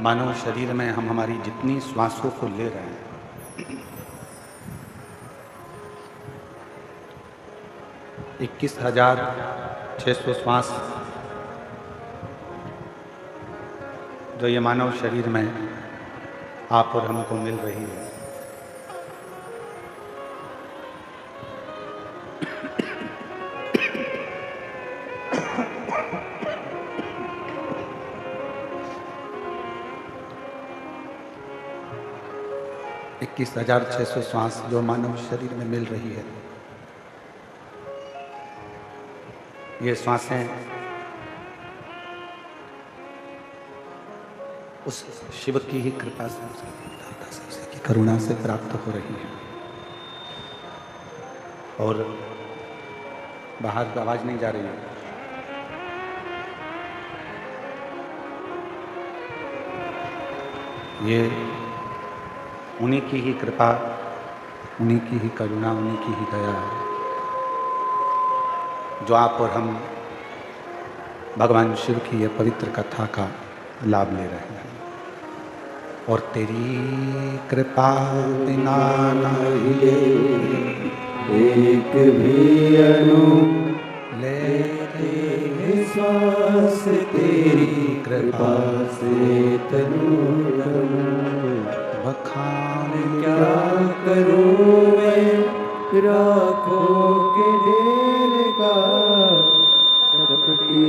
मानव शरीर में हम हमारी जितनी श्वासों को ले रहे हैं, इक्कीस 21,600 श्वास जो ये मानव शरीर में आप और हमको मिल रही है, इक्कीस 21,600 श्वास जो मानव शरीर में मिल रही है, ये श्वासें उस शिव की ही कृपा से, उसकी करुणा से प्राप्त हो रही है। और बाहर आवाज नहीं जा रही है। ये उन्हीं की ही कृपा, उन्हीं की ही करुणा, उन्हीं की ही दया है जो आप और हम भगवान शिव की ये पवित्र कथा का लाभ ले रहे हैं। और तेरी कृपा बिना नहीं एक भी अणु लेते हैं श्वास, तेरी कृपा से तनु बखान क्या करूं मैं राखों के ढेर का, चपटी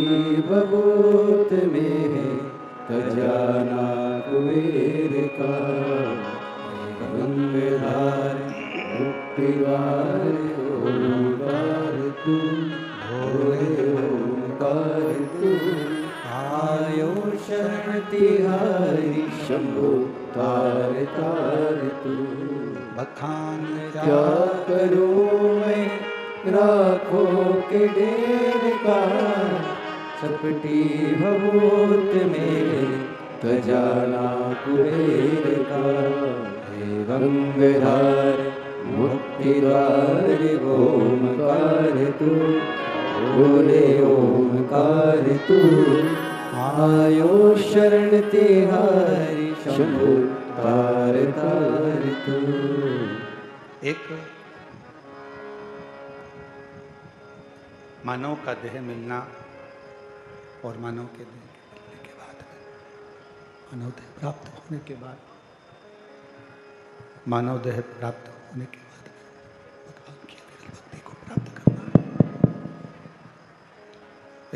बबूत में है खजाना कुबेर का। गंगाधार मुक्तिवार ओंकार तू, भोले ओंकार तू, आयो शरण तिहारी शंभो तार तार तू। बखान क्या करूं मैं राखों के ढेर का, चपटी भभूत में खजाना कुबेर का। हे गंगाधार मुक्तिद्वार ओंकार तू, बोले ओंकार तू, आयो शरण तिहारी शंभो तार तार तू। एक मानव का देह मिलना और मानव के देह के मिलने के बाद में, मानव देह प्राप्त होने के बाद, मानव देह प्राप्त होने के बाद भगवान की विरल भक्ति को प्राप्त करना।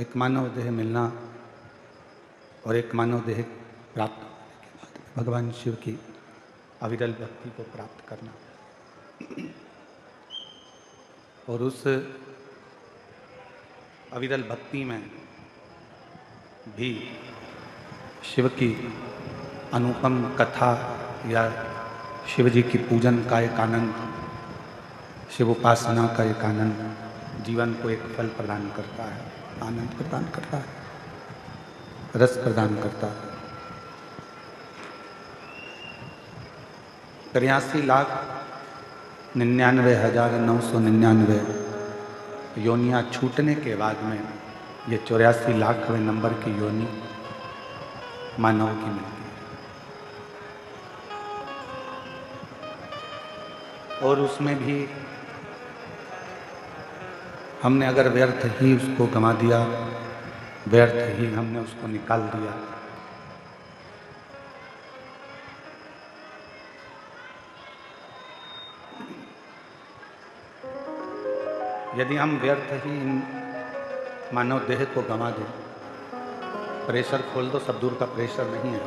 एक मानव देह मिलना और एक मानव देह प्राप्त होने के बाद में भगवान शिव की अविरल भक्ति को प्राप्त करना। और उस अविरल भक्ति में भी शिव की अनुपम कथा या शिव जी की पूजन का एक आनंद, शिव उपासना का एक आनंद जीवन को एक फल प्रदान करता है, आनंद प्रदान करता है, रस प्रदान करता है। 83,99,999 योनियाँ छूटने के बाद में ये 84 लाखवें नंबर की योनि मानव की मिलती है। और उसमें भी हमने अगर व्यर्थ ही उसको गंवा दिया, व्यर्थ ही हमने उसको निकाल दिया, यदि हम व्यर्थ ही इन मानव देह को गंवा दें, प्रेशर खोल दो, सब दूर का प्रेशर नहीं है।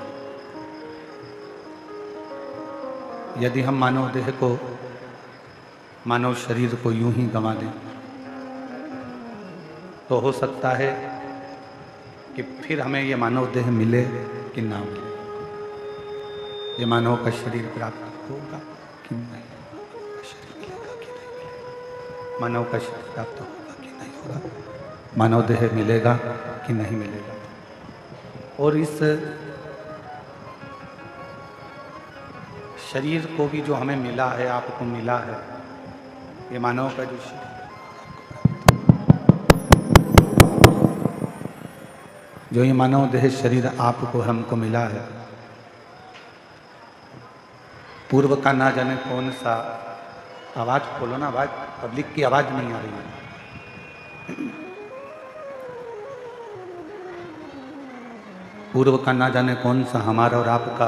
यदि हम मानव देह को, मानव शरीर को यूं ही गंवा दें, तो हो सकता है कि फिर हमें ये मानव देह मिले कि ना मिले, ये मानव का शरीर प्राप्त होगा कि नहीं, मानव का शरीर प्राप्त होगा कि नहीं होगा, मानव देह मिलेगा कि नहीं मिलेगा। और इस शरीर को भी जो हमें मिला है, आपको मिला है, ये मानव का जो शरीर, जो ये मानव देह शरीर आपको हमको मिला है, पूर्व का ना जाने कौन सा, आवाज खोलो ना, आवाज, पब्लिक की आवाज नहीं आ रही है। पूर्व का ना जाने कौन सा हमारा और आपका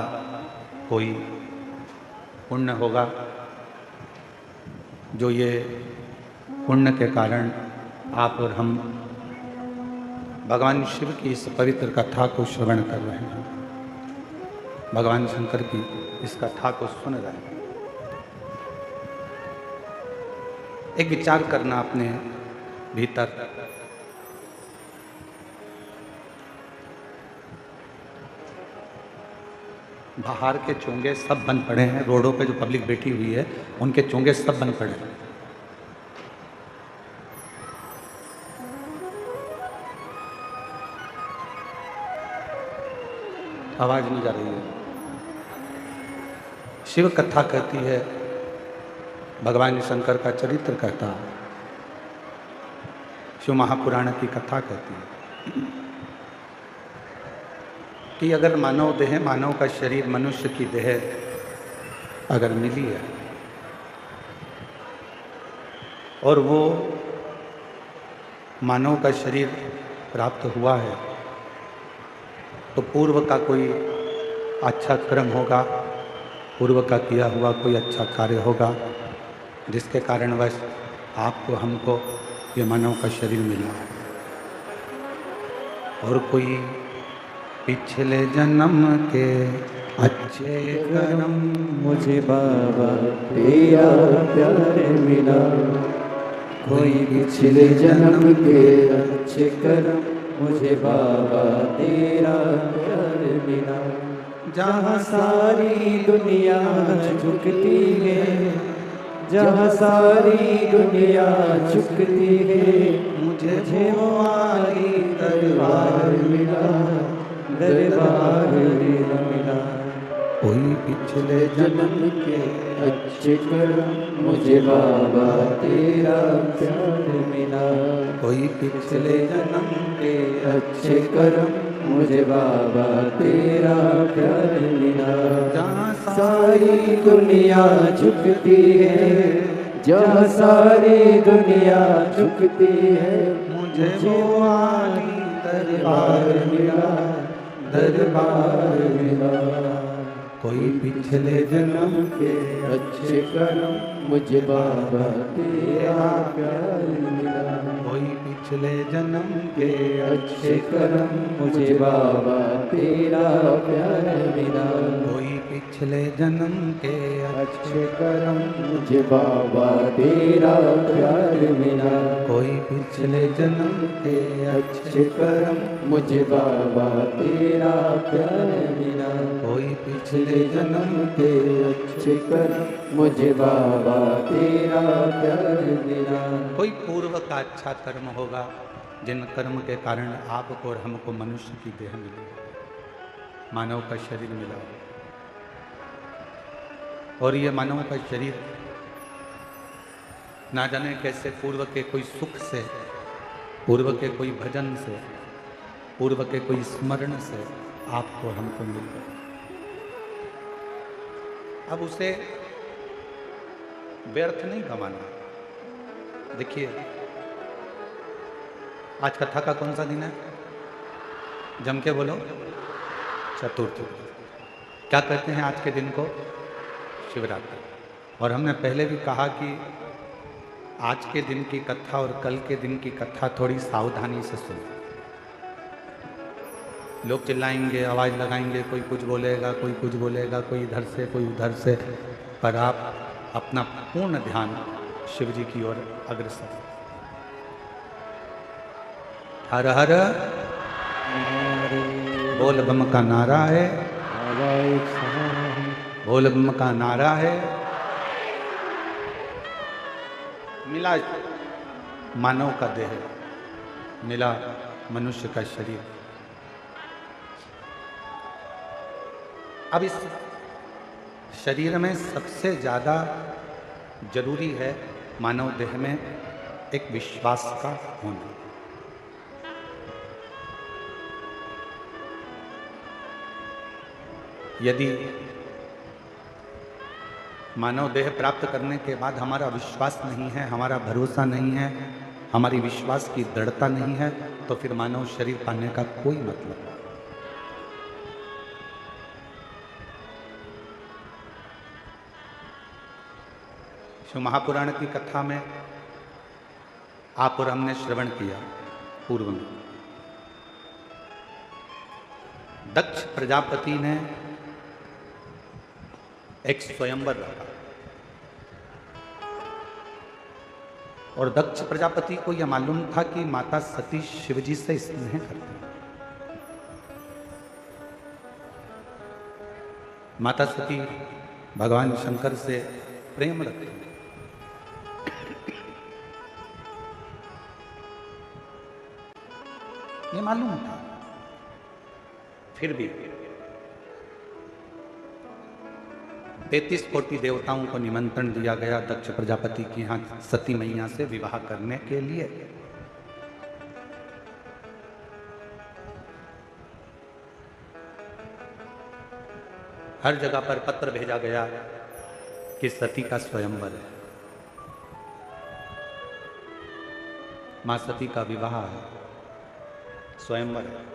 कोई पुण्य होगा, जो ये पुण्य के कारण आप और हम भगवान शिव की इस पवित्र कथा को श्रवण कर रहे हैं, भगवान शंकर की इस कथा को सुन रहे हैं। एक विचार करना अपने भीतर, बाहर के चोंगे सब बंद पड़े हैं, रोडों पे जो पब्लिक बैठी हुई है उनके चोंगे सब बंद पड़े हैं। आवाज नहीं जा रही है। शिव कथा कहती है, भगवान शंकर का चरित्र कहता है, शिव महापुराण की कथा कहती है कि अगर मानव देह, मानव का शरीर, मनुष्य की देह अगर मिली है और वो मानव का शरीर प्राप्त हुआ है, तो पूर्व का कोई अच्छा कर्म होगा, पूर्व का किया हुआ कोई अच्छा कार्य होगा, जिसके कारणवश आपको हमको ये मानव का शरीर मिला है। और कोई पिछले जन्म के अच्छे कर्म मुझे बाबा तेरा प्यार मिला, कोई पिछले जन्म के अच्छे कर्म मुझे बाबा तेरा प्यार मिला। जहाँ सारी दुनिया झुकती है, जहाँ सारी दुनिया झुकती है, मुझे वो आली दरबार मिला, दरबार मिला। कोई पिछले जन्म के अच्छे कर्म मुझे बाबा तेरा प्यार मिला, कोई पिछले जन्म के अच्छे कर्म मुझे बाबा तेरा प्यार मिला। जहाँ सारी दुनिया झुकती है, जहाँ सारी दुनिया झुकती है, मुझे वो आली दरबार मिला, दरबार मिला। कोई पिछले जन्म के अच्छे कर्म मुझे बाबा तेरा प्यार मिला, कोई पिछले जन्म के अच्छे कर्म मुझे बाबा तेरा प्यार मिला। कोई पिछले जन्म के अच्छे कर्म मुझे बाबा तेरा प्यार मिला, कोई पिछले जन्म के अच्छे कर्म मुझे बाबा तेरा प्यार मिला। कोई पिछले जन्म के अच्छे कर्म मुझे बाबा तेरा प्यार मिला। कोई पूर्व का अच्छा कर्म होगा, जिन कर्म के कारण आपको और हमको मनुष्य की देह मिली, मानव का शरीर मिला। और ये मानव का शरीर ना जाने कैसे पूर्व के कोई सुख से, पूर्व के कोई भजन से, पूर्व के कोई स्मरण से आपको हमको मिल गया। अब उसे व्यर्थ नहीं गंवाना। देखिए, आज कथा का कौन सा दिन है? जम के बोलो, चतुर्थी। क्या कहते हैं आज के दिन को? शिवरात्रि। और हमने पहले भी कहा कि आज के दिन की कथा और कल के दिन की कथा थोड़ी सावधानी से सुनो। लोग चिल्लाएंगे, आवाज़ लगाएंगे, कोई कुछ बोलेगा, कोई कुछ बोलेगा, कोई इधर से कोई उधर से, पर आप अपना पूर्ण ध्यान शिव जी की ओर अग्रसर। हर हर बोल बम का नारा है, बोल बम का नारा है। मिला मानव का देह, मिला मनुष्य का शरीर। अब इस शरीर में सबसे ज़्यादा जरूरी है मानव देह में एक विश्वास का होना। यदि मानव देह प्राप्त करने के बाद हमारा विश्वास नहीं है, हमारा भरोसा नहीं है, हमारी विश्वास की दृढ़ता नहीं है, तो फिर मानव शरीर पाने का कोई मतलब नहीं। शिव महापुराण की कथा में आप और हमने श्रवण किया पूर्व में, दक्ष प्रजापति ने एक स्वयंवर रखा और दक्ष प्रजापति को यह मालूम था कि माता सती शिवजी से स्नेह करती है। माता सती भगवान शंकर से प्रेम रखती है। ये मालूम था, फिर भी 33 कोटि देवताओं को निमंत्रण दिया गया दक्ष प्रजापति की यहाँ सती मैया से विवाह करने के लिए। हर जगह पर पत्र भेजा गया कि सती का स्वयंवर है, मां सती का विवाह है, स्वयंवर है।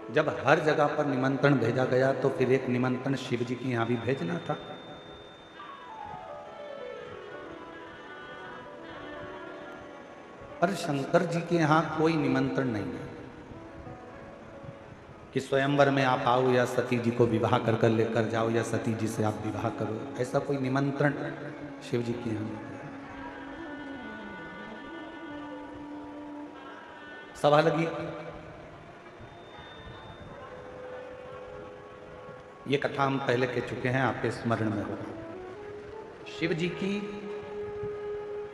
जब हर जगह पर निमंत्रण भेजा गया तो फिर एक निमंत्रण शिव जी की यहां भी भेजना था। पर शंकर जी के यहां कोई निमंत्रण नहीं है कि स्वयंवर में आप आओ या सती जी को विवाह कर कर लेकर जाओ या सती जी से आप विवाह करो, ऐसा कोई निमंत्रण शिव जी के यहां नहीं है। सभा लगी, ये कथा हम पहले कह चुके हैं, आपके स्मरण में होगा। शिव जी की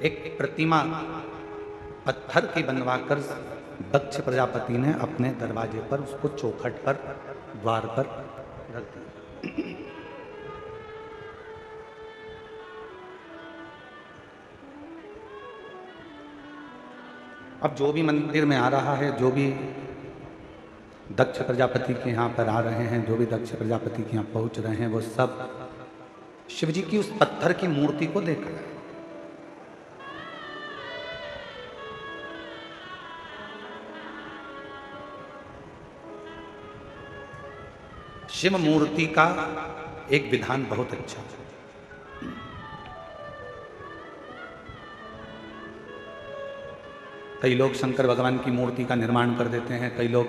एक प्रतिमा पत्थर की बनवाकर दक्ष प्रजापति ने अपने दरवाजे पर, उसको चौखट पर, द्वार पर रख दिया। अब जो भी मंदिर में आ रहा है, जो भी दक्ष प्रजापति के यहाँ पर आ रहे हैं, जो भी दक्ष प्रजापति के यहाँ पहुंच रहे हैं, वो सब शिव जी की उस पत्थर की मूर्ति को देख रहे हैं। शिव मूर्ति का एक विधान बहुत अच्छा है। कई लोग शंकर भगवान की मूर्ति का निर्माण कर देते हैं, कई लोग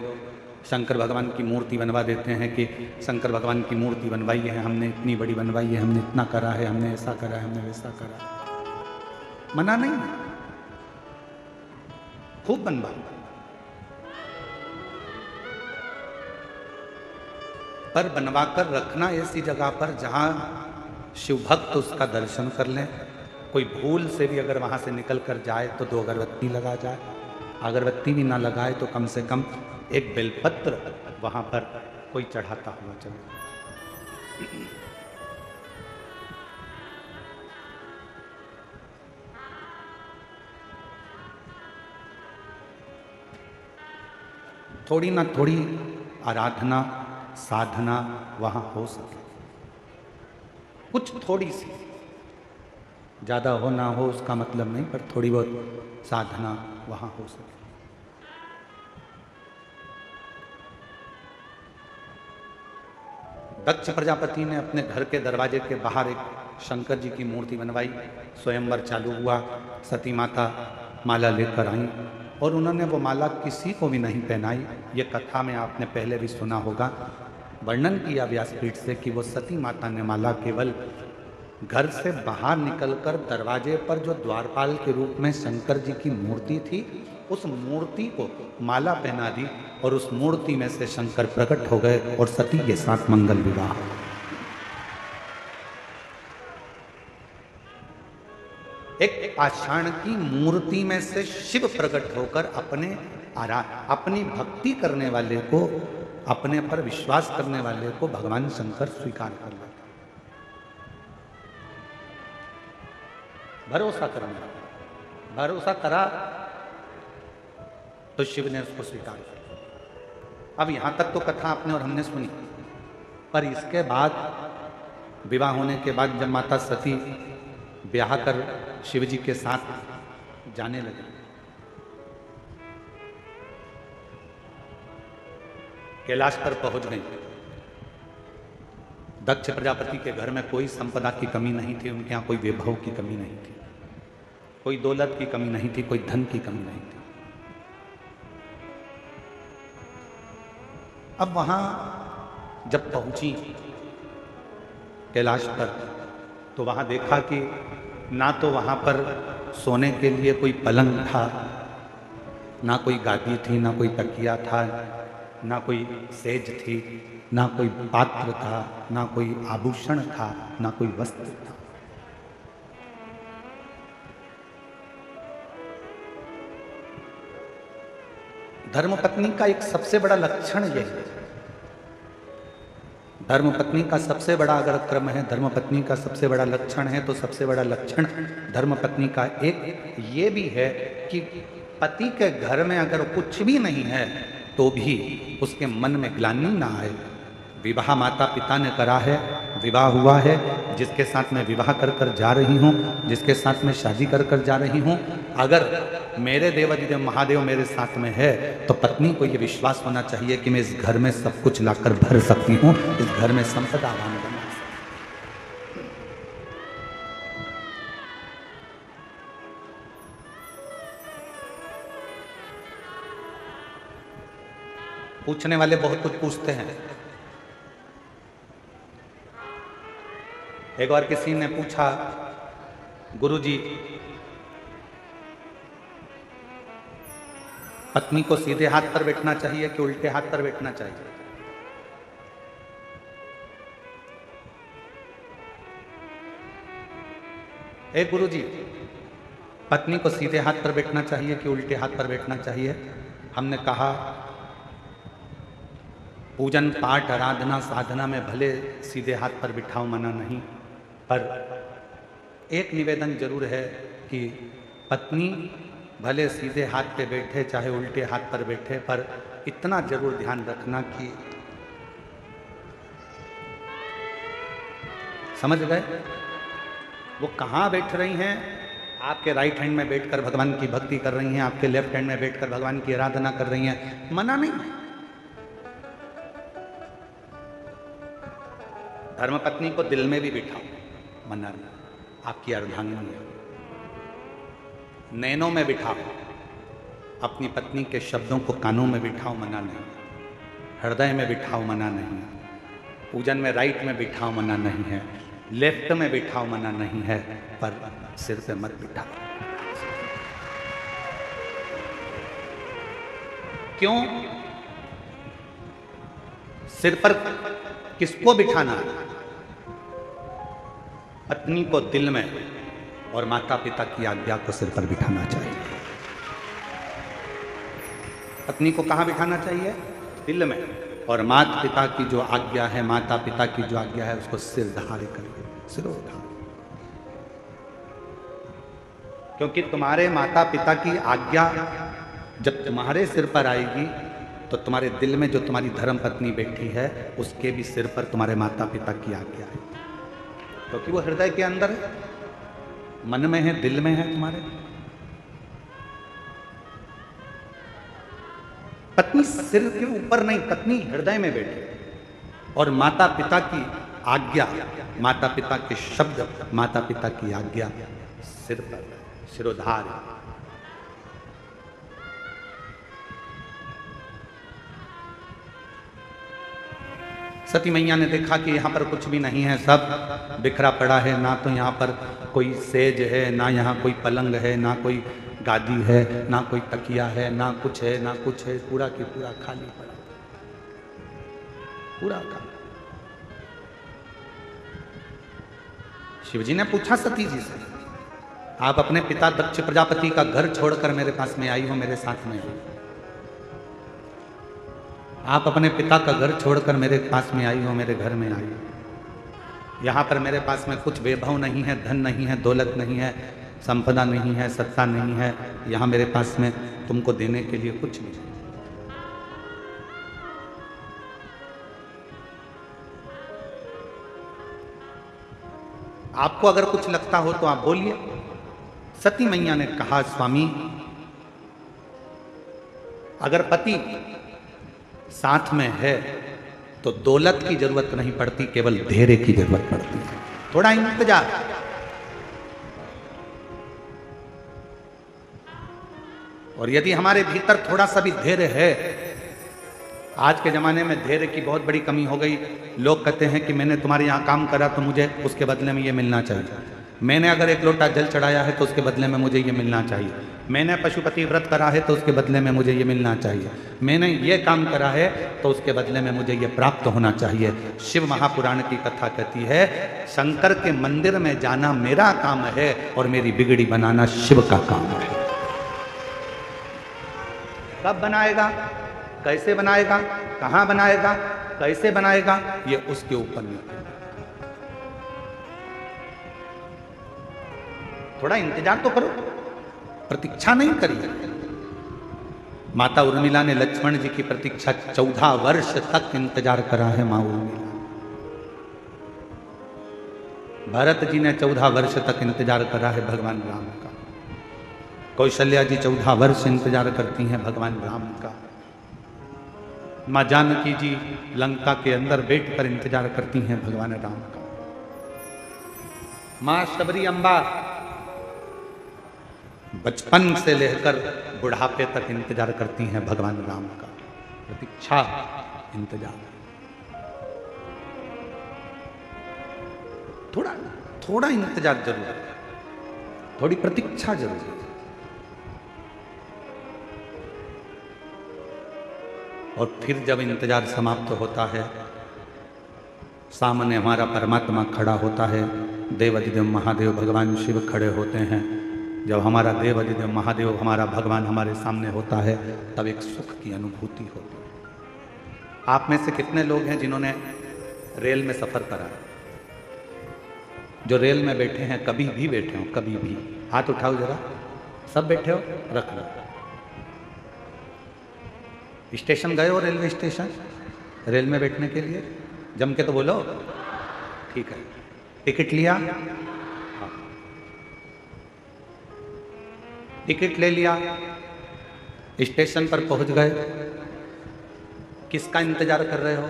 शंकर भगवान की मूर्ति बनवा देते हैं कि शंकर भगवान की मूर्ति बनवाई है हमने, इतनी बड़ी बनवाई है हमने, इतना करा है हमने, ऐसा करा है हमने, वैसा करा है। मना नहीं है, खूब बनवा, पर बनवा कर रखना ऐसी जगह पर जहां शिव भक्त उसका दर्शन कर लें। कोई भूल से भी अगर वहां से निकल कर जाए तो 2 अगरबत्ती लगा जाए, अगरबत्ती भी ना लगाए तो कम से कम एक बेलपत्र वहां पर कोई चढ़ाता हुआ चले। थोड़ी ना थोड़ी आराधना साधना वहां हो सके, कुछ थोड़ी सी, ज्यादा हो ना हो उसका मतलब नहीं, पर थोड़ी बहुत साधना वहां हो सके। दक्ष प्रजापति ने अपने घर के दरवाजे के बाहर एक शंकर जी की मूर्ति बनवाई, स्वयंवर चालू हुआ, सती माता माला लेकर आई और उन्होंने वो माला किसी को भी नहीं पहनाई। ये कथा में आपने पहले भी सुना होगा, वर्णन किया व्यासपीठ से कि वो सती माता ने माला केवल घर से बाहर निकलकर दरवाजे पर जो द्वारपाल के रूप में शंकर जी की मूर्ति थी, उस मूर्ति को माला पहना दी और उस मूर्ति में से शंकर प्रकट हो गए और सती के साथ मंगल विवाह। एक पाषाण की मूर्ति में से शिव प्रकट होकर अपनी भक्ति करने वाले को, अपने पर विश्वास करने वाले को भगवान शंकर स्वीकार कर लेते। भरोसा करना, भरोसा करा तो शिव ने उसको स्वीकार किया। अब यहां तक तो कथा आपने और हमने सुनी, पर इसके बाद विवाह होने के बाद जब माता सती ब्याह कर शिव जी के साथ जाने लगे, कैलाश पर पहुंच गई। दक्ष प्रजापति के घर में कोई संपदा की कमी नहीं थी, उनके यहाँ कोई वैभव की कमी नहीं थी, कोई दौलत की कमी नहीं थी, कोई धन की कमी नहीं थी। अब वहां जब पहुंची कैलाश पर, तो वहां देखा कि ना तो वहां पर सोने के लिए कोई पलंग था, ना कोई गादी थी, ना कोई तकिया था, ना कोई सेज थी, ना कोई पात्र था, ना कोई आभूषण था, ना कोई वस्त्र था। धर्मपत्नी का एक सबसे बड़ा लक्षण यह है, धर्मपत्नी का सबसे बड़ा अगर क्रम है, धर्मपत्नी का सबसे बड़ा लक्षण है, तो सबसे बड़ा लक्षण धर्मपत्नी का एक ये भी है कि पति के घर में अगर कुछ भी नहीं है तो भी उसके मन में ग्लानि ना आए। विवाह माता पिता ने करा है, विवाह हुआ है, जिसके साथ मैं विवाह कर कर जा रही हूँ, जिसके साथ मैं शादी कर कर जा रही हूँ, अगर मेरे देवाधिदेव महादेव मेरे साथ में है तो पत्नी को ये विश्वास होना चाहिए कि मैं इस घर में सब कुछ लाकर भर सकती हूँ, इस घर में संपदावान बना सकती हूँ। पूछने वाले बहुत कुछ पूछते हैं। एक बार किसी ने पूछा, गुरुजी पत्नी को सीधे हाथ पर बैठना चाहिए कि उल्टे हाथ पर बैठना चाहिए? ए गुरुजी, पत्नी को सीधे हाथ पर बैठना चाहिए कि उल्टे हाथ पर बैठना चाहिए? हमने कहा पूजन पाठ आराधना साधना में भले सीधे हाथ पर बिठाओ, मना नहीं, पर एक निवेदन जरूर है कि पत्नी भले सीधे हाथ पे बैठे चाहे उल्टे हाथ पर बैठे, पर इतना जरूर ध्यान रखना कि, समझ गए, वो कहाँ बैठ रही हैं? आपके राइट हैंड में बैठकर भगवान की भक्ति कर रही हैं, आपके लेफ्ट हैंड में बैठकर भगवान की आराधना कर रही हैं, मना नहीं। धर्मपत्नी को दिल में भी बिठाओ, मना नहीं, आपकी अर्धांगिनी है। नैनों में बिठाओ, अपनी पत्नी के शब्दों को कानों में बिठाओ, मना नहीं। हृदय में बिठाओ, मना नहीं। पूजन में राइट में बिठाओ, मना नहीं है। लेफ्ट में बिठाओ, मना नहीं है, पर सिर पे मत बिठाओ। क्यों? सिर पर किसको बिठाना है? पत्नी को दिल में, और माता पिता की आज्ञा को सिर पर बिठाना चाहिए। पत्नी को कहाँ बिठाना चाहिए? दिल में, और माता पिता की जो आज्ञा है, माता पिता की जो आज्ञा है, उसको सिर धारे करके सिरोधार। क्योंकि तुम्हारे माता पिता की आज्ञा जब तुम्हारे सिर पर आएगी तो तुम्हारे दिल में जो तुम्हारी धर्म पत्नी बैठी है उसके भी सिर पर तुम्हारे माता पिता की आज्ञा है, क्योंकि वो हृदय के अंदर है, मन में है, दिल में है तुम्हारे। पत्नी सिर के ऊपर नहीं, पत्नी हृदय में बैठे, और माता पिता की आज्ञा, माता पिता के शब्द, माता पिता की आज्ञा सिर पर, सिरोधार। सती मैया ने देखा कि यहाँ पर कुछ भी नहीं है, सब बिखरा पड़ा है, ना तो यहाँ पर कोई सेज है, ना यहाँ कोई पलंग है, ना कोई गादी है, ना कोई तकिया है, ना कुछ है, ना कुछ है, पूरा की पूरा खाली पड़ा, पूरा खाली। शिवजी ने पूछा सती जी से, आप अपने पिता दक्ष प्रजापति का घर छोड़कर मेरे पास में आई हो, मेरे साथ में हो? आप अपने पिता का घर छोड़कर मेरे पास में आई हो, मेरे घर में आई हो। यहाँ पर मेरे पास में कुछ वैभव नहीं है, धन नहीं है, दौलत नहीं है, संपदा नहीं है, सत्ता नहीं है, यहाँ मेरे पास में तुमको देने के लिए कुछ नहीं। आपको अगर कुछ लगता हो तो आप बोलिए। सती मैया ने कहा, स्वामी अगर पति साथ में है तो दौलत की जरूरत नहीं पड़ती, केवल धैर्य की जरूरत पड़ती है, थोड़ा इंतजार। और यदि हमारे भीतर थोड़ा सा भी धैर्य है, आज के ज़माने में धैर्य की बहुत बड़ी कमी हो गई। लोग कहते हैं कि मैंने तुम्हारे यहाँ काम करा तो मुझे उसके बदले में ये मिलना चाहिए, मैंने अगर एक लोटा जल चढ़ाया है तो उसके बदले में मुझे ये मिलना चाहिए, मैंने पशुपति व्रत करा है तो उसके बदले में मुझे ये मिलना चाहिए, मैंने ये काम करा है तो उसके बदले में मुझे ये प्राप्त होना चाहिए। शिव महापुराण की कथा कहती है, शंकर के मंदिर में जाना मेरा काम है और मेरी बिगड़ी बनाना शिव का काम है। कब बनाएगा, कैसे बनाएगा, कहां बनाएगा, कैसे बनाएगा, ये उसके ऊपर निर्भर है। थोड़ा इंतजार तो करो, प्रतीक्षा नहीं करिए। माता उर्मिला ने लक्ष्मण जी की प्रतीक्षा 14 वर्ष तक इंतजार करा है। मां उर्मिला, भरत जी ने 14 वर्ष तक इंतजार करा है भगवान राम का। कौशल्या जी 14 वर्ष इंतजार करती हैं भगवान राम का। मां जानकी जी लंका के अंदर बैठकर इंतजार करती हैं भगवान राम का। मां शबरी अम्बा बचपन से लेकर बुढ़ापे तक इंतजार करती हैं भगवान राम का। प्रतीक्षा, इंतजार, थोड़ा थोड़ा इंतजार जरूर है, थोड़ी प्रतीक्षा जरूर है। और फिर जब इंतजार समाप्त होता है, सामने हमारा परमात्मा खड़ा होता है, देवाधिदेव महादेव भगवान शिव खड़े होते हैं। जब हमारा देवाधिदेव महादेव, हमारा भगवान हमारे सामने होता है, तब एक सुख की अनुभूति होती है। आप में से कितने लोग हैं जिन्होंने रेल में सफ़र करा? जो रेल में बैठे हैं, कभी भी बैठे हो, कभी भी, हाथ उठाओ जरा। सब बैठे हो, रख लो। स्टेशन गए हो, रेलवे स्टेशन, रेल में बैठने के लिए? जम के तो बोलो। ठीक है, टिकट लिया? हाँ, टिकट ले लिया, स्टेशन पर पहुंच गए, किसका इंतजार कर रहे हो?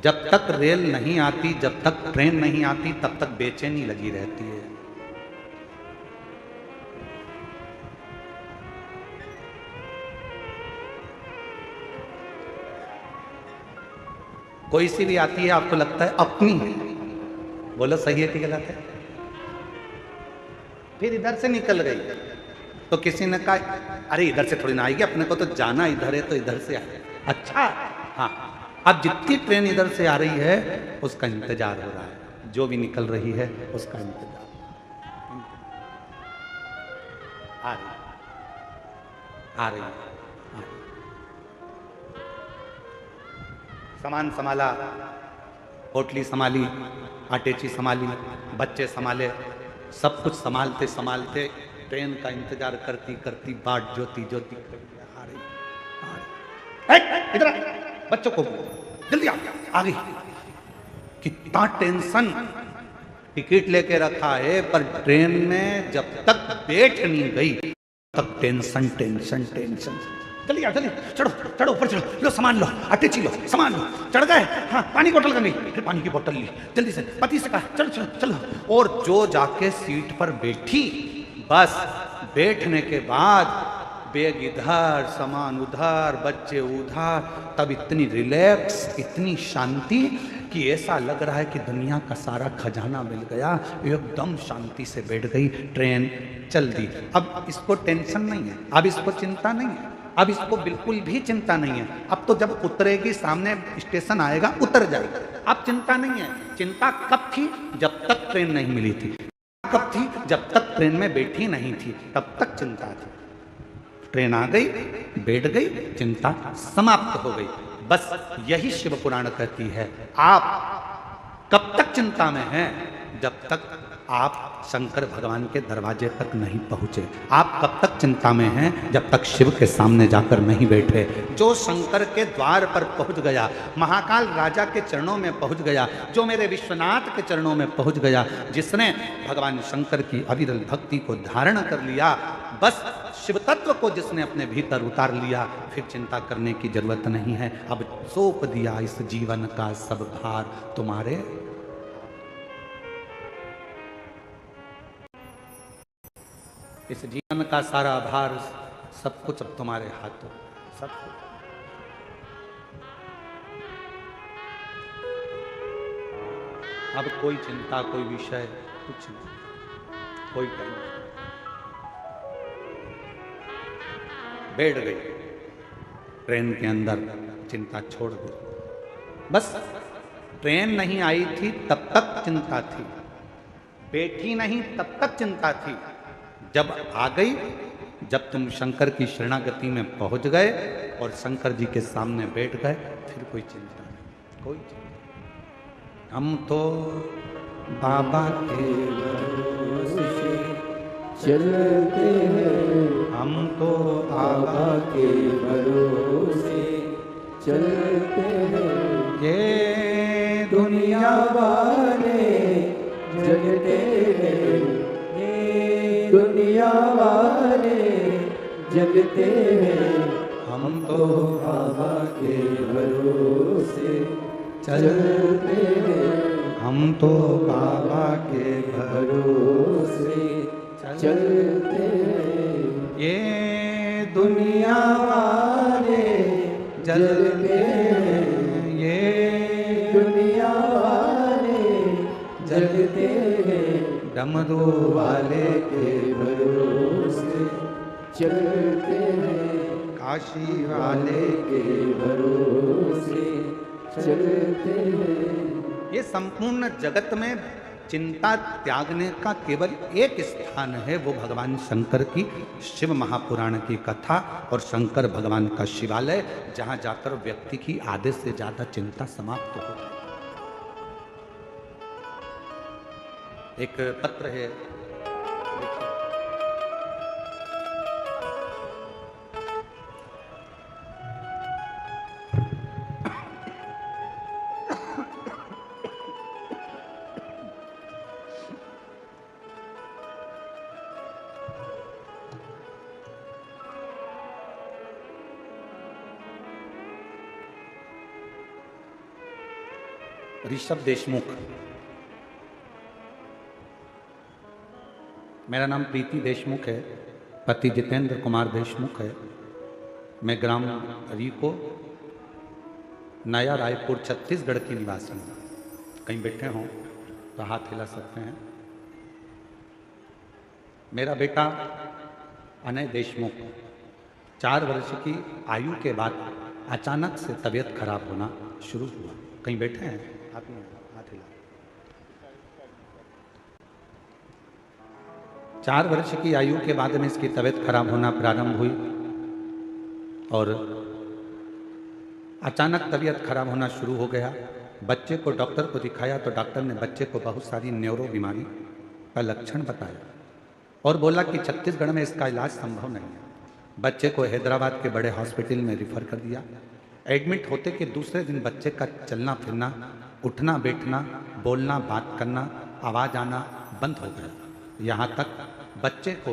जब तक रेल नहीं आती, जब तक ट्रेन नहीं आती, तब तक बेचैनी लगी रहती है। कोई सी भी आती है, आपको लगता है अपनी है, बोलो सही है कि गलत है? फिर इधर से निकल गई तो किसी ने कहा, अरे इधर से थोड़ी ना आएगी, अपने को तो जाना इधर है, तो इधर से आए। अच्छा, हाँ, अब जितनी ट्रेन इधर से आ रही है उसका इंतजार हो रहा है, जो भी निकल रही है उसका इंतजार आ रही आ रही है। सामान संभाला, पोटली संभाली, आटेची संभाली, बच्चे संभाले, सब कुछ संभालते संभालते ट्रेन का इंतजार करती करती बाट जोती जोती आ रही। इधर बच्चों को जल्दी आ गई। कितना टेंशन, टिकट लेके रखा है पर ट्रेन में जब तक बैठ नहीं गई तब टेंशन टेंशन टेंशन। जल्दी आओ, जल्दी चढ़ो चढ़ो, ऊपर चढ़ो, लो सामान लो, अटैची लो, सामान लो, चढ़ गए। हाँ, पानी की बोतल करनी, फिर पानी की बोतल ली, जल्दी से पति से कहा चलो चलो चलो। और जो जाके सीट पर बैठी, बस बैठने के बाद बैग इधर, सामान उधर, बच्चे उधर, तब इतनी रिलैक्स, इतनी शांति कि ऐसा लग रहा है कि दुनिया का सारा खजाना मिल गया। एकदम शांति से बैठ गई, ट्रेन चल दी। अब इसको टेंशन नहीं है, अब इसको चिंता नहीं है, अब इसको बिल्कुल भी चिंता नहीं है। अब तो जब उतरेगी, सामने स्टेशन आएगा, उतर जाएगी, अब चिंता नहीं है। चिंता कब थी? जब तक ट्रेन नहीं मिली थी। कब थी? जब तक ट्रेन में बैठी नहीं थी, तब तक चिंता थी। ट्रेन आ गई, बैठ गई, चिंता समाप्त हो गई। बस यही शिव पुराण कहती है, आप कब तक चिंता में हैं? जब तक आप शंकर भगवान के दरवाजे तक नहीं पहुंचे। आप कब तक चिंता में हैं? जब तक शिव के सामने जाकर नहीं बैठे। जो शंकर के द्वार पर पहुंच गया, महाकाल राजा के चरणों में पहुंच गया, जो मेरे विश्वनाथ के चरणों में पहुंच गया, जिसने भगवान शंकर की अविरल भक्ति को धारण कर लिया, बस शिव तत्व को जिसने अपने भीतर उतार लिया, फिर चिंता करने की जरूरत नहीं है। अब सौंप दिया इस जीवन का सब भार तुम्हारे। इस जीवन का सारा भार, सब कुछ अब तुम्हारे हाथों, सब कुछ। अब कोई चिंता, कोई विषय, कुछ नहीं, कोई टेंशन। बैठ गई ट्रेन के अंदर, चिंता छोड़ दी। बस ट्रेन नहीं आई थी तब तक चिंता थी, बैठी नहीं तब तक चिंता थी। जब आ गई, जब तुम शंकर की शरणागति में पहुंच गए और शंकर जी के सामने बैठ गए, फिर कोई चिंता नहीं, कोई चिंता। हम तो बाबा के भरोसे चलते हैं, हम तो बाबा के भरोसे चलते हैं। ये दुनिया वाले जगते हैं, ये दुनिया वाले जगते हैं। हम तो बाबा के भरोसे चलते हैं, हम तो बाबा के भरोसे चलते हैं। ये दुनिया वाले जलते हैं, ये दुनिया वाले जलते हैं। डमरू वाले के भरोसे चलते हैं, काशी वाले के भरोसे चलते हैं। ये संपूर्ण जगत में चिंता त्यागने का केवल एक स्थान है, वो भगवान शंकर की शिव महापुराण की कथा और शंकर भगवान का शिवालय, जहां जाकर व्यक्ति की आधे से ज्यादा चिंता समाप्त हो जाए। एक पत्र है, देखिए, ऋषभ देशमुख। मेरा नाम प्रीति देशमुख है, पति जितेंद्र कुमार देशमुख है। मैं ग्राम रीको, नया रायपुर, छत्तीसगढ़ की निवासी हूँ। कहीं बैठे हों तो हाथ हिला सकते हैं। मेरा बेटा अनय देशमुख 4 वर्ष की आयु के बाद अचानक से तबीयत खराब होना शुरू हुआ। कहीं बैठे हैं? हाथ हिला। 4 वर्ष की आयु के बाद में इसकी तबीयत खराब होना प्रारंभ हुई और अचानक तबीयत खराब होना शुरू हो गया। बच्चे को डॉक्टर को दिखाया तो डॉक्टर ने बच्चे को बहुत सारी न्यूरो बीमारी का लक्षण बताया और बोला कि छत्तीसगढ़ में इसका इलाज संभव नहीं है। बच्चे को हैदराबाद के बड़े हॉस्पिटल में रिफ़र कर दिया। एडमिट होते कि दूसरे दिन बच्चे का चलना फिरना, उठना बैठना, बोलना बात करना, आवाज़ आना बंद हो गया। यहाँ तक बच्चे को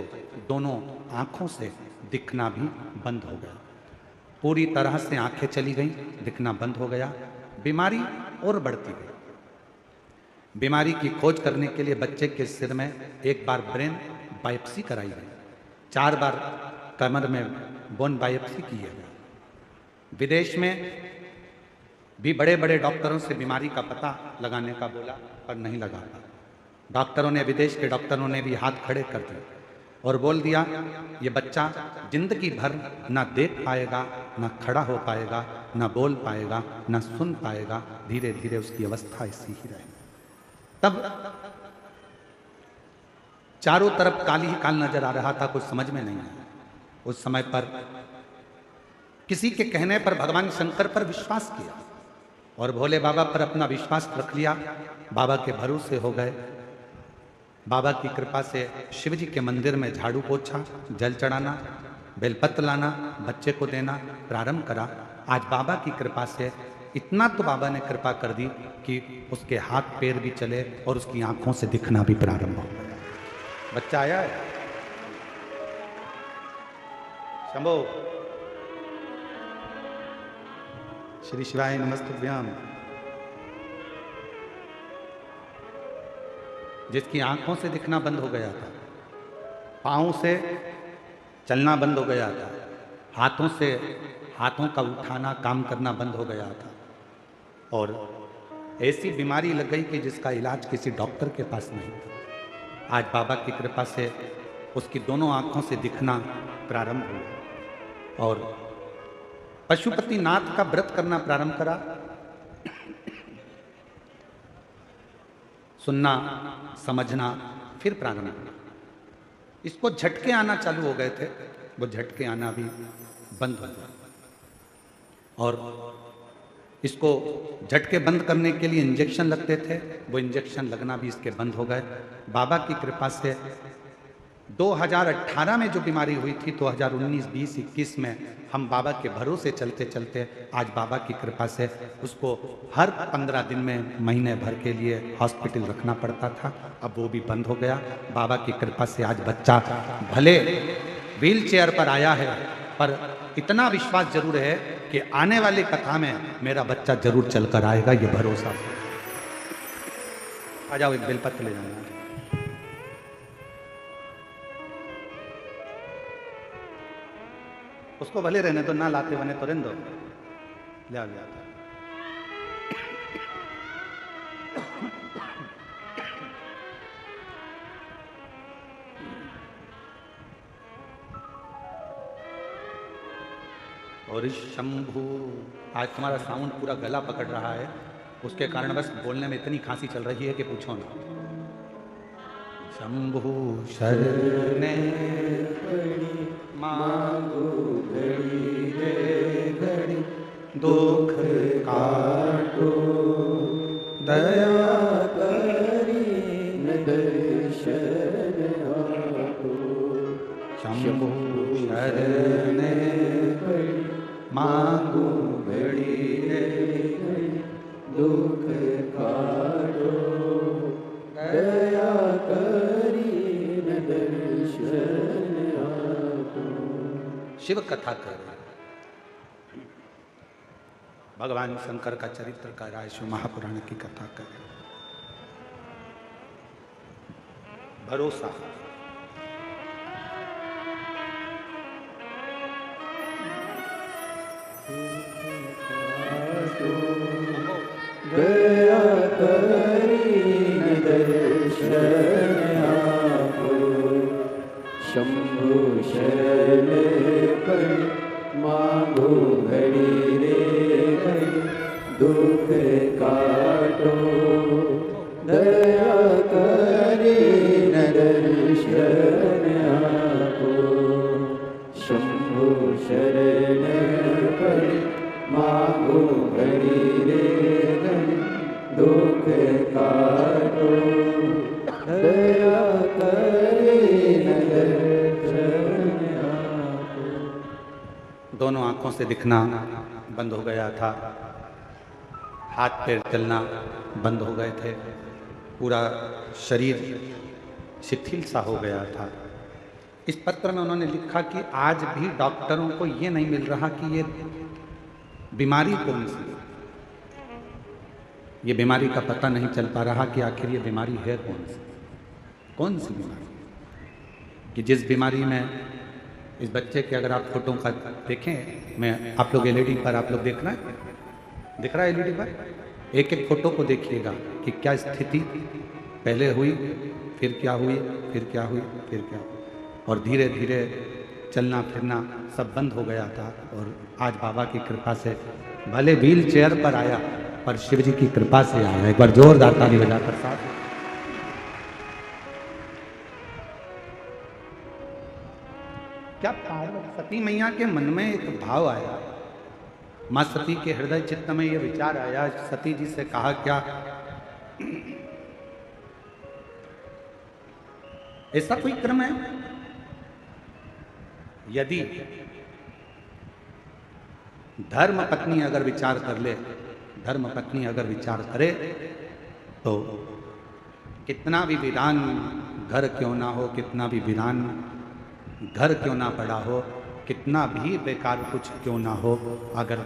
दोनों आँखों से दिखना भी बंद हो गया। पूरी तरह से आंखें चली गईं, दिखना बंद हो गया। बीमारी और बढ़ती गई। बीमारी की खोज करने के लिए बच्चे के सिर में एक बार ब्रेन बायोप्सी कराई गई, 4 बार कमर में बोन बायोप्सी की गई। विदेश में भी बड़े बड़े डॉक्टरों से बीमारी का पता लगाने का बोला पर नहीं लगा पाया। डॉक्टरों ने, विदेश के डॉक्टरों ने भी हाथ खड़े कर दिए और बोल दिया ये बच्चा जिंदगी भर ना देख पाएगा, ना खड़ा हो पाएगा, ना बोल पाएगा, ना सुन पाएगा। धीरे धीरे उसकी अवस्था ऐसी ही रहेगी। तब चारों तरफ काली ही काल नजर आ रहा था, कुछ समझ में नहीं आया। उस समय पर किसी के कहने पर भगवान शंकर पर विश्वास किया और भोले बाबा पर अपना विश्वास रख लिया। बाबा के भरोसे हो गए। बाबा की कृपा से शिव जी के मंदिर में झाड़ू पोछा, जल चढ़ाना, बेलपत्र लाना, बच्चे को देना प्रारंभ करा। आज बाबा की कृपा से इतना तो बाबा ने कृपा कर दी कि उसके हाथ पैर भी चले और उसकी आंखों से दिखना भी प्रारंभ हो गया। बच्चा आया है। शंभो श्री शिवाय नमस्तुभ्यम। जिसकी आंखों से दिखना बंद हो गया था, पाँव से चलना बंद हो गया था, हाथों का उठाना काम करना बंद हो गया था और ऐसी बीमारी लग गई कि जिसका इलाज किसी डॉक्टर के पास नहीं था। आज बाबा की कृपा से उसकी दोनों आंखों से दिखना प्रारंभ हुआ और पशुपति नाथ का व्रत करना प्रारंभ करा। सुनना, समझना फिर प्रारंभ हुआ। इसको झटके आना चालू हो गए थे, वो झटके आना भी बंद हो गया और इसको झटके बंद करने के लिए इंजेक्शन लगते थे, वो इंजेक्शन लगना भी इसके बंद हो गए। बाबा की कृपा से 2018 में जो बीमारी हुई थी, 2019, 20, 21 में हम बाबा के भरोसे चलते चलते आज बाबा की कृपा से उसको हर 15 दिन में महीने भर के लिए हॉस्पिटल रखना पड़ता था। अब वो भी बंद हो गया। बाबा की कृपा से आज बच्चा भले व्हील चेयर पर आया है, पर इतना विश्वास जरूर है कि आने वाली कथा में मेरा बच्चा जरूर चलकर आएगा, ये भरोसा। आ जाओ, एक बेलपत्र ले जाना। उसको भले रहने दो, ना लाते बने तो रहने दो। ले आओ, ले आओ। और शंभु, आज तुम्हारा साउंड पूरा गला पकड़ रहा है, उसके कारण बस बोलने में इतनी खांसी चल रही है कि पूछो ना। शंभु शरणे मांगो घड़ी रे घड़ी, दुख काटो दया करी दर्शन आपो। शंभु शरणे मांगो घड़ी रे घड़ी, दुख काटो दया करी दर्शन आपो। शिव कथा कर भगवान शंकर का चरित्र का राय शिव महापुराण की कथा कर। भरोसा, दया करी दर्शन आपो। शंभु शरण पड़ी मांगो घड़ी रे घड़ी, दुख काटो दया करी दर्शन आपो। शंभु शरण पड़ी मांगो घड़ी रे घड़ी, दुख काटो दया करी दर्शन आपो। दोनों आंखों से दिखना बंद हो गया था, हाथ पैर चलना बंद हो गए थे, पूरा शरीर शिथिल सा हो गया था। इस पत्र में उन्होंने लिखा कि आज भी डॉक्टरों को ये नहीं मिल रहा कि ये बीमारी कौन सी है, ये बीमारी का पता नहीं चल पा रहा कि आखिर ये बीमारी है कौन सी बीमारी, कि जिस बीमारी में इस बच्चे के अगर आप फोटो का देखें, मैं आप लोग एलईडी पर आप लोग देख रहे हैं, दिख रहा है एलईडी पर, एक एक फोटो को देखिएगा कि क्या स्थिति पहले हुई, फिर क्या हुई, फिर क्या हुई, फिर क्या हुई, और धीरे धीरे चलना फिरना सब बंद हो गया था। और आज बाबा की कृपा से भले व्हील चेयर पर आया, पर शिव जी की कृपा से आया। एक बार जोरदार ताली बजाकर साथ। क्या सती मैया के मन में एक भाव आया, माँ सती के हृदय चित्त में यह विचार आया, सती जी से कहा क्या ऐसा कोई क्रम है? यदि धर्म पत्नी अगर विचार कर ले, धर्म पत्नी अगर विचार करे, तो कितना भी वीरान घर क्यों ना हो, कितना भी वीरान घर क्यों ना पड़ा हो, कितना भी बेकार कुछ क्यों ना हो, अगर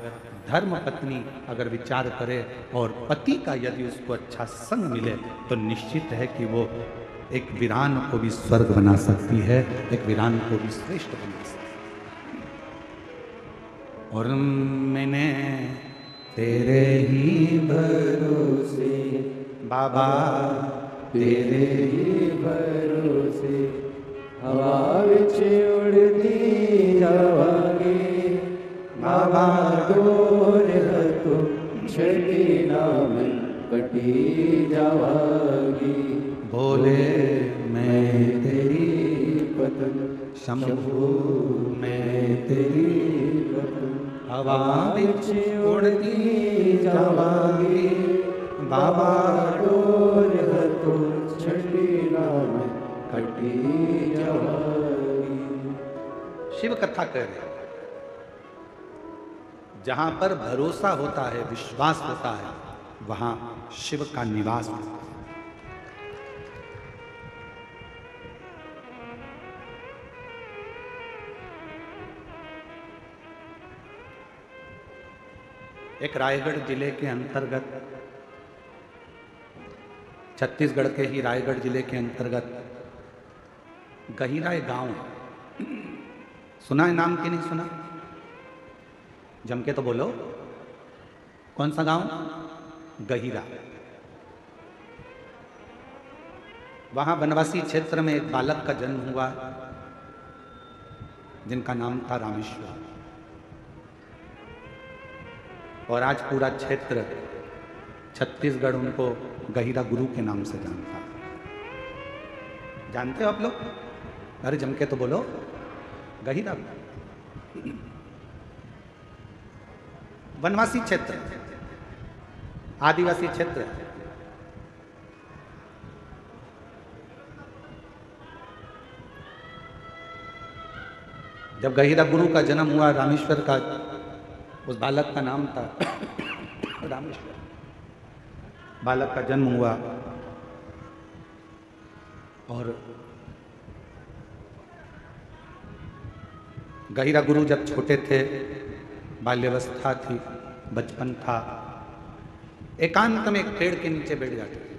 धर्म पत्नी अगर विचार करे और पति का यदि उसको अच्छा संग मिले, तो निश्चित है कि वो एक वीरान को भी स्वर्ग बना सकती है, एक वीरान को भी श्रेष्ठ बना सकती है। और मैंने तेरे ही भरोसे बाबा, तेरे ही भरोसे हवा विच उड़ती जावांगी बाबा, डोर तो छड़ी नाम कटी जावांगी। बोले मैं तेरी पतंग शंभू, मैं तेरी पतंग हवा विच उड़ती जावांगी बाबा, डोर तो छड़ी नाम कटी जावांगी। शिव कथा कह रहे, जहां पर भरोसा होता है, विश्वास होता है, वहां शिव का निवास होता है। एक रायगढ़ जिले के अंतर्गत, छत्तीसगढ़ के ही रायगढ़ जिले के अंतर्गत गहिरा गांव, सुना है नाम कि नहीं सुना? जम के तो बोलो, कौन सा गांव? गहिरा। वहां वनवासी क्षेत्र में एक बालक का जन्म हुआ, जिनका नाम था रामेश्वर। और आज पूरा क्षेत्र छत्तीसगढ़ उनको गहिरा गुरु के नाम से जानता है। जानते हो आप लोग? अरे जम के तो बोलो, गहिरा वनवासी क्षेत्र, आदिवासी क्षेत्र। जब गहिरा गुरु का जन्म हुआ, रामेश्वर का, उस बालक का नाम था रामेश्वर। बालक का जन्म हुआ और गहिरा गुरु जब छोटे थे, बाल्यावस्था थी, बचपन था, एकांत में एक पेड़ के नीचे बैठ जाते थे।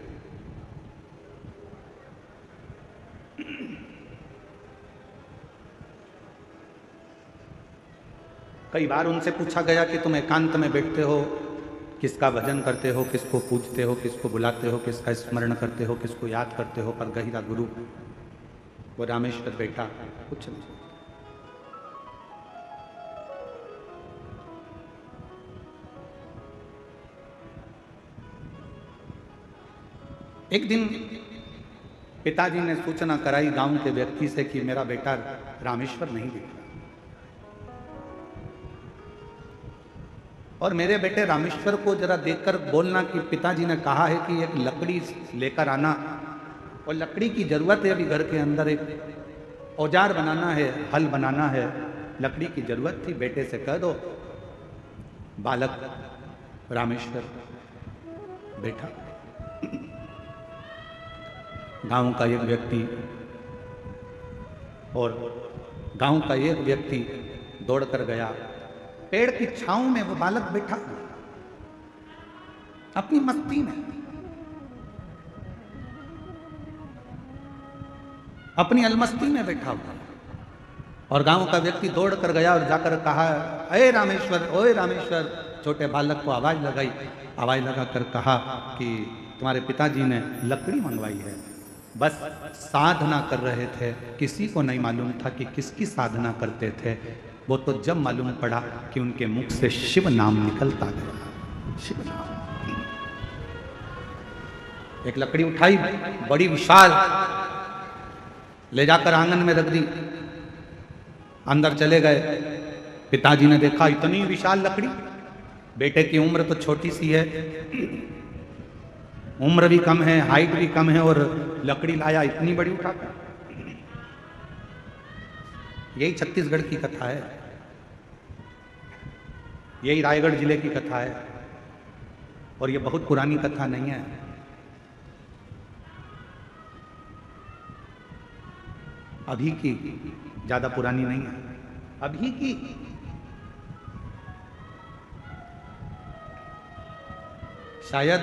कई बार उनसे पूछा गया कि तुम एकांत में बैठते हो, किसका भजन करते हो, किसको पूजते हो, किसको बुलाते हो, किसका स्मरण करते हो, किसको याद करते हो? पर गहिरा गुरु, वो रामेश्वर बेटा, कुछ नहीं। एक दिन पिताजी ने सूचना कराई गांव के व्यक्ति से कि मेरा बेटा रामेश्वर नहीं दिख रहा, और मेरे बेटे रामेश्वर को जरा देखकर बोलना कि पिताजी ने कहा है कि एक लकड़ी लेकर आना, और लकड़ी की जरूरत है अभी घर के अंदर, एक औजार बनाना है, हल बनाना है, लकड़ी की जरूरत थी, बेटे से कह दो। बालक रामेश्वर बैठा। गांव का एक व्यक्ति और गांव का एक व्यक्ति दौड़कर गया, पेड़ की छांव में वो बालक बैठा अपनी मस्ती में, अपनी अलमस्ती में बैठा हुआ। और गांव का व्यक्ति दौड़ कर गया और जाकर कहा, अरे रामेश्वर, ओए रामेश्वर। छोटे बालक को आवाज लगाई, आवाज लगाकर कहा कि तुम्हारे पिताजी ने लकड़ी मंगवाई है। बस साधना कर रहे थे, किसी को नहीं मालूम था कि किसकी साधना करते थे। वो तो जब मालूम पड़ा कि उनके मुख से शिव नाम निकलता गया, शिव नाम। एक लकड़ी उठाई, बड़ी विशाल, ले जाकर आंगन में रख दी। अंदर चले गए। पिताजी ने देखा इतनी विशाल लकड़ी, बेटे की उम्र तो छोटी सी है, उम्र भी कम है, हाइट भी कम है, और लकड़ी लाया इतनी बड़ी उठाकर। यही छत्तीसगढ़ की कथा है, यही रायगढ़ जिले की कथा है, और ये बहुत पुरानी कथा नहीं है। अभी की, ज्यादा पुरानी नहीं है, अभी की। शायद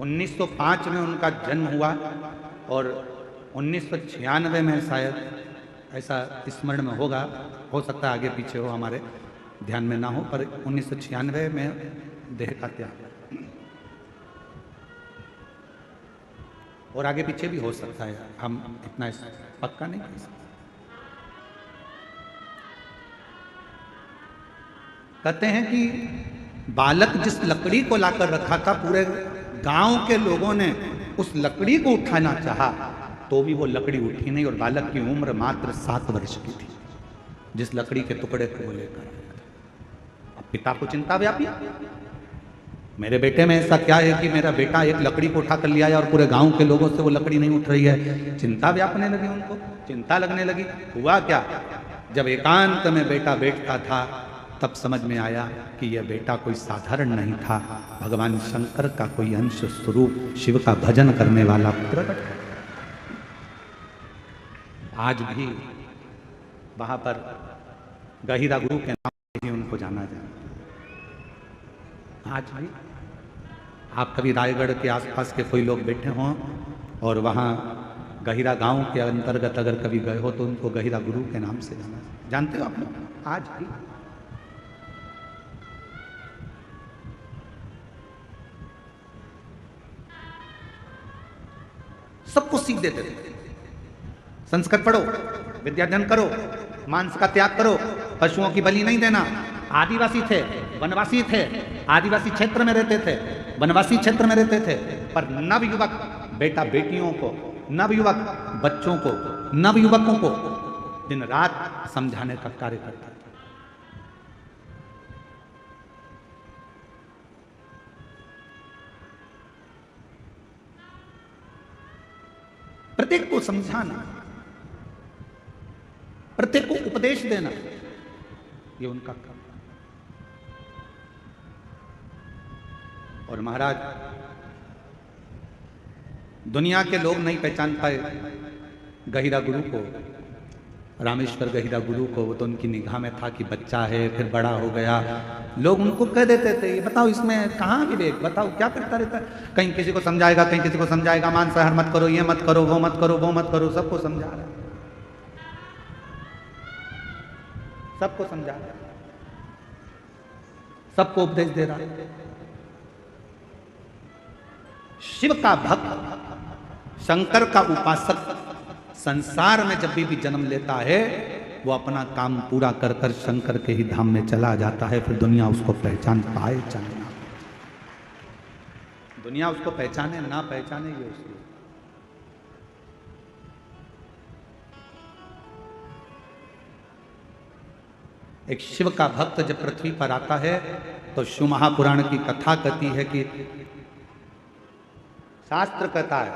1905 में उनका जन्म हुआ और 1996 में शायद, ऐसा स्मरण में होगा, हो सकता है आगे पीछे हो, हमारे ध्यान में ना हो, पर 1996 में देह का त्याग, और आगे पीछे भी हो सकता है, हम इतना पक्का नहीं कह सकते। कहते हैं कि बालक जिस लकड़ी को लाकर रखा था, पूरे गांव के लोगों ने उस लकड़ी को उठाना चाहा तो भी वो लकड़ी उठी नहीं, और बालक की उम्र मात्र 7 वर्ष की थी जिस लकड़ी के टुकड़े को वो लेकर। अब पिता को चिंता व्यापी, मेरे बेटे में ऐसा क्या है कि मेरा बेटा एक लकड़ी को उठा कर लिया और पूरे गांव के लोगों से वो लकड़ी नहीं उठ रही है। चिंता व्यापने लगी उनको, चिंता लगने लगी। हुआ क्या, जब एकांत में बेटा बैठता था तब समझ में आया कि यह बेटा कोई साधारण नहीं था, भगवान शंकर का कोई अंश स्वरूप, शिव का भजन करने वाला प्रकट। आज भी वहां पर गहिरा गुरु के नाम से ही उनको जाना जाए। आज भी आप कभी रायगढ़ के आसपास के कोई लोग बैठे हों और वहाँ गहिरा गांव के अंतर्गत अगर कभी गए हो तो उनको गहिरा गुरु के नाम से जाना, जानते हो आप लोग? आज भी सबको सीख देते थे, संस्कृत पढ़ो, विद्याध्ययन करो, मांस का त्याग करो, पशुओं की बलि नहीं देना। आदिवासी थे, वनवासी थे, आदिवासी क्षेत्र में रहते थे, वनवासी क्षेत्र में रहते थे, पर नवयुवक बेटा बेटियों को, नवयुवक बच्चों को, नवयुवकों को दिन रात समझाने का कार्य करता था। प्रत्येक को समझाना, प्रत्येक को उपदेश देना, ये उनका काम। और महाराज, दुनिया के लोग नहीं पहचान पाए गहिरा गुरु को, रामेश्वर गहिरा गुरु को। वो तो उनकी निगाह में था कि बच्चा है, फिर बड़ा हो गया। लोग उनको कह देते थे, ये बताओ इसमें कहाँ विवेक, बताओ क्या करता रहता है। कहीं किसी को समझाएगा, कहीं किसी को समझाएगा, मांसाहार मत करो, ये मत करो, वो मत करो, वो मत करो, सबको समझा रहा है, सबको समझा रहा है, सबको उपदेश दे रहा है। शिव का भक्त, शंकर का उपासक संसार में जब भी जन्म लेता है वो अपना काम पूरा कर कर शंकर के ही धाम में चला जाता है। फिर दुनिया उसको पहचान पाए चाहे ना, दुनिया उसको पहचाने ना पहचाने, ये उसकी। एक शिव का भक्त जब पृथ्वी पर आता है तो शिव महापुराण की कथा कहती है कि, शास्त्र कहता है,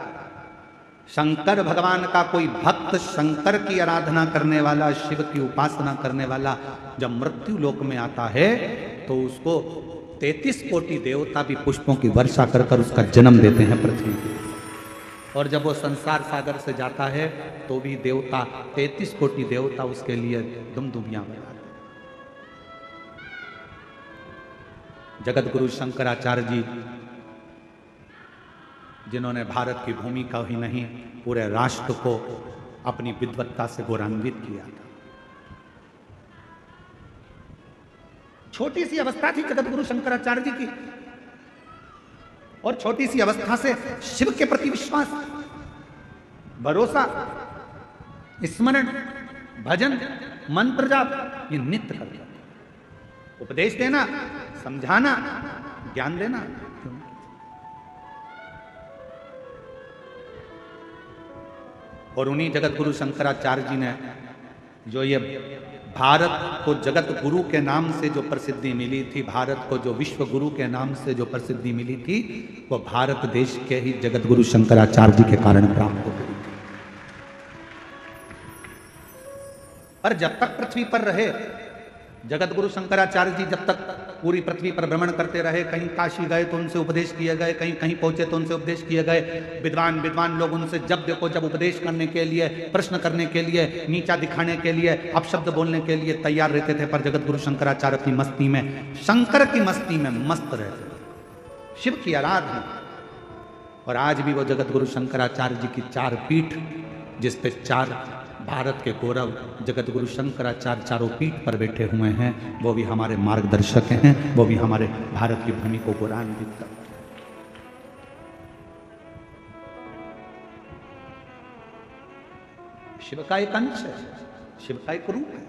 शंकर भगवान का कोई भक्त, शंकर की आराधना करने वाला, शिव की उपासना करने वाला जब मृत्यु लोक में आता है तो उसको 33 कोटि देवता भी पुष्पों की वर्षा कर कर उसका जन्म देते हैं पृथ्वी पर। और जब वो संसार सागर से जाता है तो भी देवता, 33 कोटि देवता उसके लिए दुमदुमियां बजाते। जगत गुरु शंकराचार्य जी, जिन्होंने भारत की भूमि का ही नहीं पूरे राष्ट्र को अपनी विद्वत्ता से गौरवान्वित किया था। छोटी सी अवस्था थी जगत गुरु शंकराचार्य जी की, और छोटी सी अवस्था से शिव के प्रति विश्वास, भरोसा, स्मरण, भजन, मंत्र जाप, ये नित्य करता। उपदेश देना, समझाना, ज्ञान देना। और उन्हीं जगत गुरु शंकराचार्य जी ने जो ये भारत को जगत गुरु के नाम से जो प्रसिद्धि मिली थी, भारत को जो विश्व गुरु के नाम से जो प्रसिद्धि मिली थी, वो भारत देश के ही जगत गुरु शंकराचार्य जी के कारण प्राप्त हो गई थी। पर जब तक पृथ्वी पर रहे, जगत गुरु शंकराचार्य जी जब तक पूरी पृथ्वी पर भ्रमण करते रहे, कहीं काशी गए तो उनसे उपदेश किए गए, कहीं कहीं पहुंचे तो उनसे उपदेश किए गए। विद्वान लोग उनसे जब देखो जब उपदेश करने के लिए, प्रश्न करने के लिए, नीचा दिखाने के लिए, अपशब्द बोलने के लिए तैयार रहते थे। पर जगत गुरु शंकराचार्य की मस्ती में, शंकर की मस्ती में मस्त रहते थे, शिव की आराधना। और आज भी वो जगत गुरु शंकराचार्य जी की चार पीठ, जिस पे चार भारत के गौरव जगत गुरु शंकराचार्य चारों पीठ पर बैठे हुए हैं, वो भी हमारे मार्गदर्शक हैं, वो भी हमारे भारत की भूमि को गौरवान्वित करते हैं। शिव का एक अंश है, शिव का एक रूप है।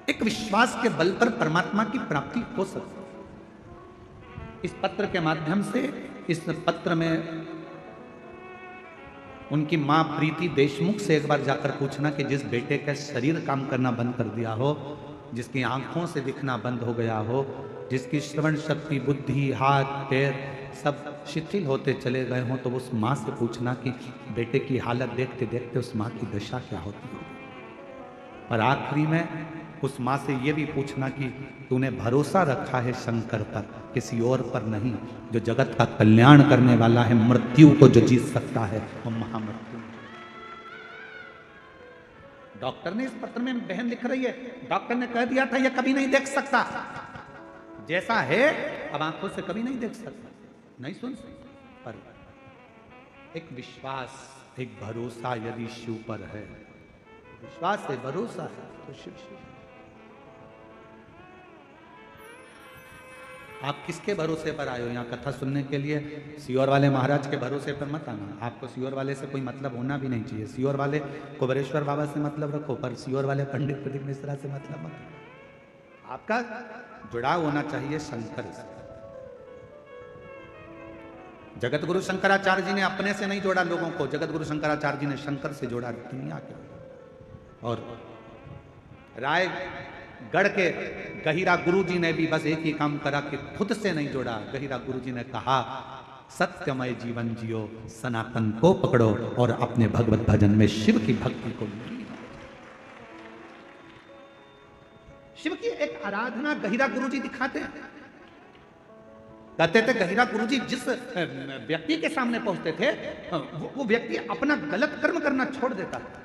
एक विश्वास के बल पर परमात्मा की प्राप्ति हो सकती है। इस पत्र के माध्यम से, इस पत्र में उनकी मां प्रीति देशमुख से एक बार जाकर पूछना कि जिस बेटे का शरीर काम करना बंद कर दिया हो, जिसकी आंखों से दिखना बंद हो गया हो, जिसकी श्रवण शक्ति, बुद्धि, हाथ पैर सब शिथिल होते चले गए हों, तो उस मां से पूछना कि बेटे की हालत देखते देखते उस मां की दशा क्या होती होगी। और आखिरी में उस मां से ये भी पूछना कि तूने भरोसा रखा है शंकर पर, किसी और पर नहीं, जो जगत का कल्याण करने वाला है, मृत्यु को जो जीत सकता है, वो महामृत्यु। डॉक्टर ने इस पत्र में, बहन लिख रही है, डॉक्टर ने कह दिया था ये कभी नहीं देख सकता, जैसा है अब आंखों से कभी नहीं देख सकता, नहीं सुन सकता। पर एक विश्वास, एक भरोसा यदि शिव पर है, विश्वास है, भरोसा है, तो शिव। आप किसके भरोसे पर आए हो यहाँ कथा सुनने के लिए? सियोर वाले महाराज के भरोसे पर मत आना। आपको सियोर वाले से कोई मतलब होना भी नहीं चाहिए। सियोर वाले कुबेरेश्वर बाबा से मतलब रखो, पर सियोर वाले पंडित प्रदीप मिश्रा से मतलब मत रखो। आपका जुड़ाव होना चाहिए शंकर से। जगत गुरु शंकराचार्य जी ने अपने से नहीं जोड़ा लोगों को, जगत गुरु शंकराचार्य जी ने शंकर से जोड़ा दुनिया के। और रायगढ़ के गहिरा गुरु जी ने भी बस एक ही काम करा कि खुद से नहीं जोड़ा। गहिरा गुरु जी ने कहा सत्यमय जीवन जियो, सनातन को पकड़ो और अपने भगवत भजन में शिव की भक्ति को लीन। शिव की एक आराधना गहिरा गुरु जी दिखाते हैं। कहते थे गहिरा गुरु जी जिस व्यक्ति के सामने पहुंचते थे वो व्यक्ति अपना गलत कर्म करना छोड़ देता था।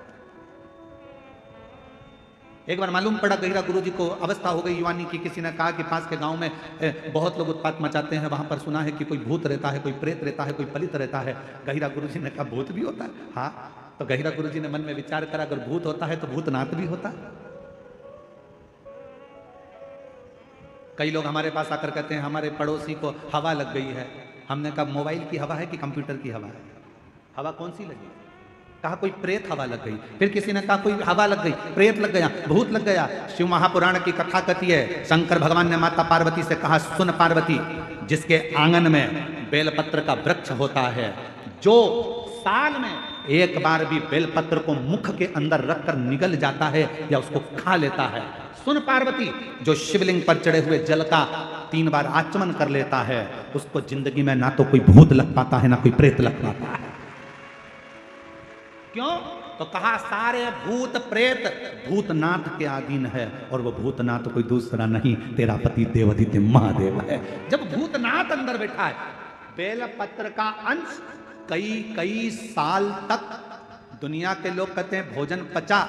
एक बार मालूम पड़ा गहिरा गुरुजी को अवस्था हो गई युवानी की, किसी ने कहा कि पास के गांव में बहुत लोग उत्पात मचाते हैं, वहां पर सुना है कि कोई भूत रहता है, कोई प्रेत रहता है, कोई पलित रहता है। गहिरा गुरुजी ने कहा भूत भी होता है? हाँ। तो गहिरा गुरुजी ने मन में विचार करा अगर भूत होता है तो भूतनाथ भी होता है। कई लोग हमारे पास आकर कहते हैं हमारे पड़ोसी को हवा लग गई है। हमने कहा मोबाइल की हवा है कि कंप्यूटर की हवा है? हवा कौन सी लगी? कहा कोई प्रेत हवा लग गई। फिर किसी ने कहा कोई हवा लग गई, प्रेत लग गया, भूत लग गया। शिव महापुराण की कथा कहती है शंकर भगवान ने माता पार्वती से कहा सुन पार्वती, जिसके आंगन में बेलपत्र का वृक्ष होता है, जो साल में एक बार भी बेलपत्र को मुख के अंदर रखकर निगल जाता है या उसको खा लेता है, सुन पार्वती, जो शिवलिंग पर चढ़े हुए जल का 3 बार आचमन कर लेता है, उसको जिंदगी में ना तो कोई भूत लग पाता है ना कोई प्रेत लग पाता है। क्यों? तो कहा सारे भूत प्रेत भूतनाथ के अधीन है, और वो भूतनाथ कोई दूसरा नहीं तेरा पति देवादित्य महादेव है। जब भूतनाथ अंदर बैठा है, बेलपत्र का अंश कई साल तक दुनिया के लोग कहते हैं भोजन पचा,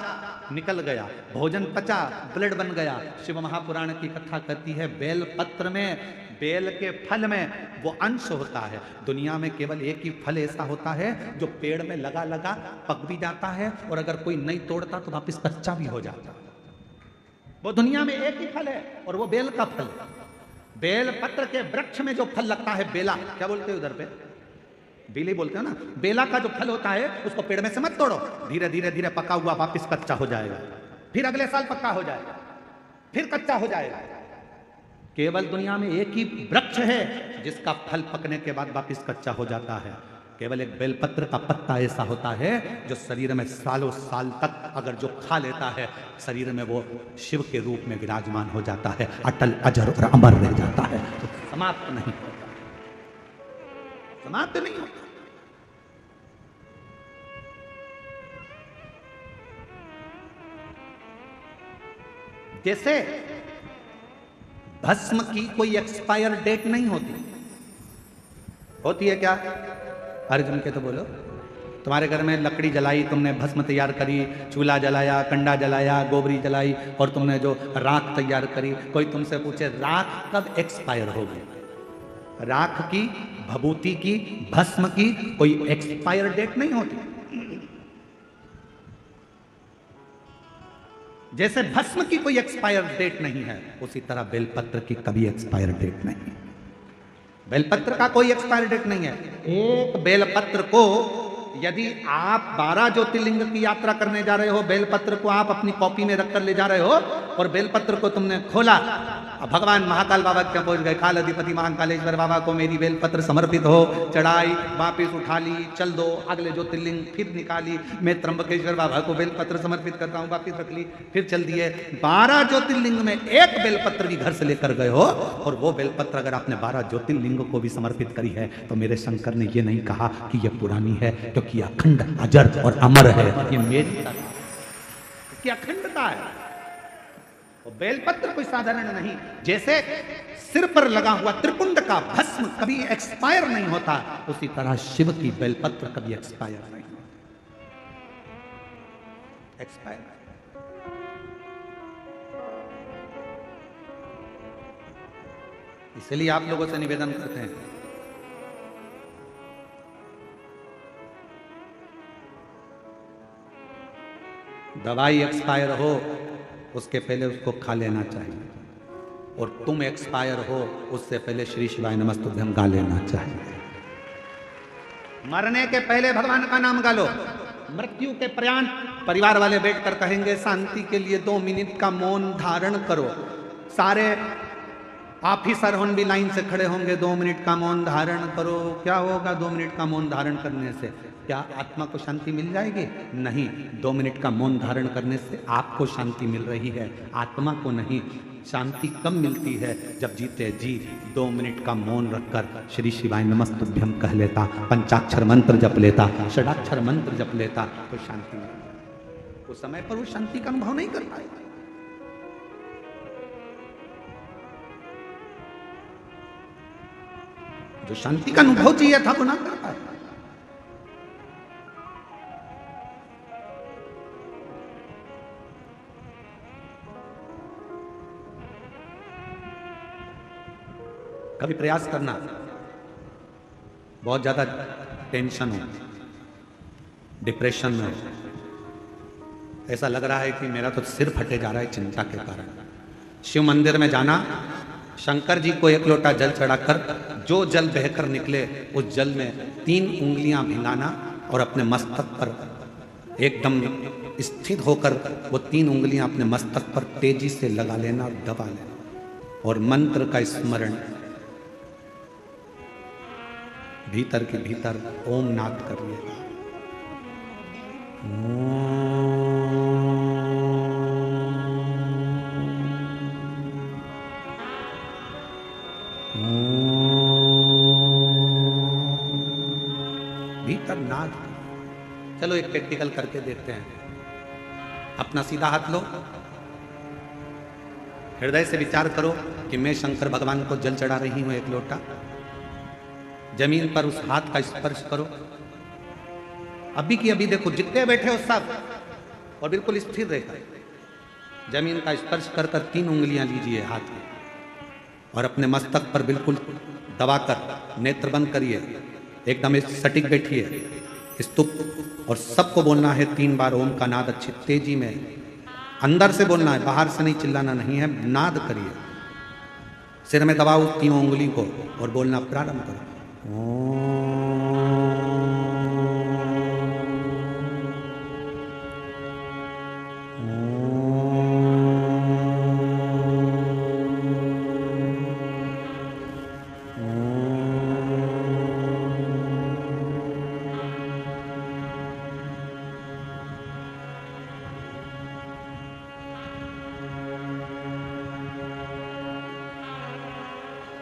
निकल गया, भोजन पचा, ब्लड बन गया। शिव महापुराण की कथा कहती है बेल पत्र में, बेल के फल में वो अंश होता है। दुनिया में केवल एक ही फल ऐसा होता है जो पेड़ में लगा लगा पक भी जाता है, और अगर कोई नहीं तोड़ता तो वापस कच्चा भी हो जाता है। वो दुनिया में एक ही फल है और वो बेल का फल। बेल पत्र के वृक्ष में जो फल लगता है, बेला क्या बोलते हैं उधर पे, बेले बोलते हो ना, बेला का जो फल होता है उसको पेड़ में से मत तोड़ो, धीरे धीरे धीरे पका हुआ वापस कच्चा हो जाएगा, फिर अगले साल पक्का हो जाएगा, फिर कच्चा हो जाएगा। केवल दुनिया में एक ही वृक्ष है जिसका फल पकने के बाद वापस कच्चा हो जाता है। केवल एक बेलपत्र का पत्ता ऐसा होता है जो शरीर में सालों साल तक अगर जो खा लेता है, शरीर में वो शिव के रूप में विराजमान हो जाता है, अटल अजर और अमर रह जाता है, तो समाप्त नहीं होता, समाप्त नहीं होता। जैसे भस्म की कोई एक्सपायर डेट नहीं होती। होती है क्या? अर्जुन के तो बोलो। तुम्हारे घर में लकड़ी जलाई, तुमने भस्म तैयार करी, चूल्हा जलाया, कंडा जलाया, गोबरी जलाई, और तुमने जो राख तैयार करी, कोई तुमसे पूछे राख कब एक्सपायर होगी? राख की, भभूति की, भस्म की कोई एक्सपायर डेट नहीं होती। जैसे भस्म की कोई एक्सपायर डेट नहीं है, उसी तरह बेलपत्र की कभी एक्सपायर डेट नहीं है। बेलपत्र का कोई एक्सपायर डेट नहीं है। एक बेलपत्र को यदि आप 12 ज्योतिर्लिंग की यात्रा करने जा रहे हो, बेलपत्र को आप अपनी कॉपी में रखकर ले जा रहे हो, और बेलपत्र को तुमने खोला, अब भगवान महाकाल बाबा क्या पहुंच गए, काल अधिपति महाकालेश्वर बाबा को मेरी बेलपत्र समर्पित हो, चढ़ाई, वापिस उठा ली, चल दो अगले ज्योतिर्लिंग, फिर निकाली, मैं त्र्यंबकेश्वर बाबा को बेलपत्र समर्पित करता हूँ, वापिस रख ली, फिर चल दिए। 12 ज्योतिर्लिंग में एक बेलपत्र भी घर से लेकर गए हो, और वो बेलपत्र अगर आपने 12 ज्योतिर्लिंग को भी समर्पित करी है, तो मेरे शंकर ने ये नहीं कहा कि यह पुरानी है, क्योंकि अखंड अजर और अमर है। ये मेरी की अखंडता है। बेलपत्र कोई साधारण नहीं। जैसे सिर पर लगा हुआ त्रिपुंड का भस्म कभी एक्सपायर नहीं होता, उसी तरह शिव की बेलपत्र कभी एक्सपायर नहीं एक्सपायर। इसलिए आप लोगों से निवेदन करते हैं, दवाई एक्सपायर हो उसके पहले उसको खा लेना चाहिए, और तुम एक्सपायर हो उससे पहले श्री शिवाय नमस्तुभ्यम गा लेना चाहिए। मरने के पहले भगवान का नाम गा लो। मृत्यु के पर्यंत परिवार वाले बैठकर कहेंगे शांति के लिए 2 मिनट का मौन धारण करो। सारे ऑफिसर होन भी लाइन से खड़े होंगे, 2 मिनट का मौन धारण करो। क्या होगा 2 मिनट का मौन धारण करने से? क्या आत्मा को शांति मिल जाएगी? नहीं, 2 मिनट का मौन धारण करने से आपको शांति मिल रही है, आत्मा को नहीं। शांति कब मिलती है? जब जीते जी 2 मिनट का मौन रखकर श्री शिवाय नमस्तुभ्यम कह लेता, पंचाक्षर मंत्र जप लेता, षडाक्षर मंत्र जप लेता, तो शांति मिलती। उस समय पर वो शांति का अनुभव नहीं कर पाएगा। जो शांति का अनुभव चाहिए था वो ना कर पाए। कभी प्रयास करना, बहुत ज्यादा टेंशन हो, डिप्रेशन में हो, ऐसा लग रहा है कि मेरा तो सिर फटे जा रहा है चिंता के कारण, शिव मंदिर में जाना, शंकर जी को 1 लोटा जल चढ़ाकर जो जल बहकर निकले उस जल में 3 उंगलियां भिंगाना और अपने मस्तक पर एकदम स्थित होकर वो 3 उंगलियां अपने मस्तक पर तेजी से लगा लेना और दबा लेना, और मंत्र का स्मरण भीतर के भीतर ओम नाद करिएगा। भीतर नाद। चलो एक प्रैक्टिकल करके देखते हैं। अपना सीधा हाथ लो, हृदय से विचार करो कि मैं शंकर भगवान को जल चढ़ा रही हूं 1 लोटा। जमीन पर उस हाथ का स्पर्श करो। अभी की अभी देखो, जितने बैठे हो सब, और बिल्कुल स्थिर रहकर जमीन का स्पर्श कर 3 उंगलियां लीजिए हाथ में, और अपने मस्तक पर बिल्कुल दबाकर नेत्र बंद करिए, एकदम सटीक बैठिए स्तुप, और सबको बोलना है 3 बार ओम का नाद अच्छी तेजी में, अंदर से बोलना है, बाहर से नहीं, चिल्लाना नहीं है, नाद करिए। सिर में दबाओ 3 उंगली को और बोलना प्रारंभ करो।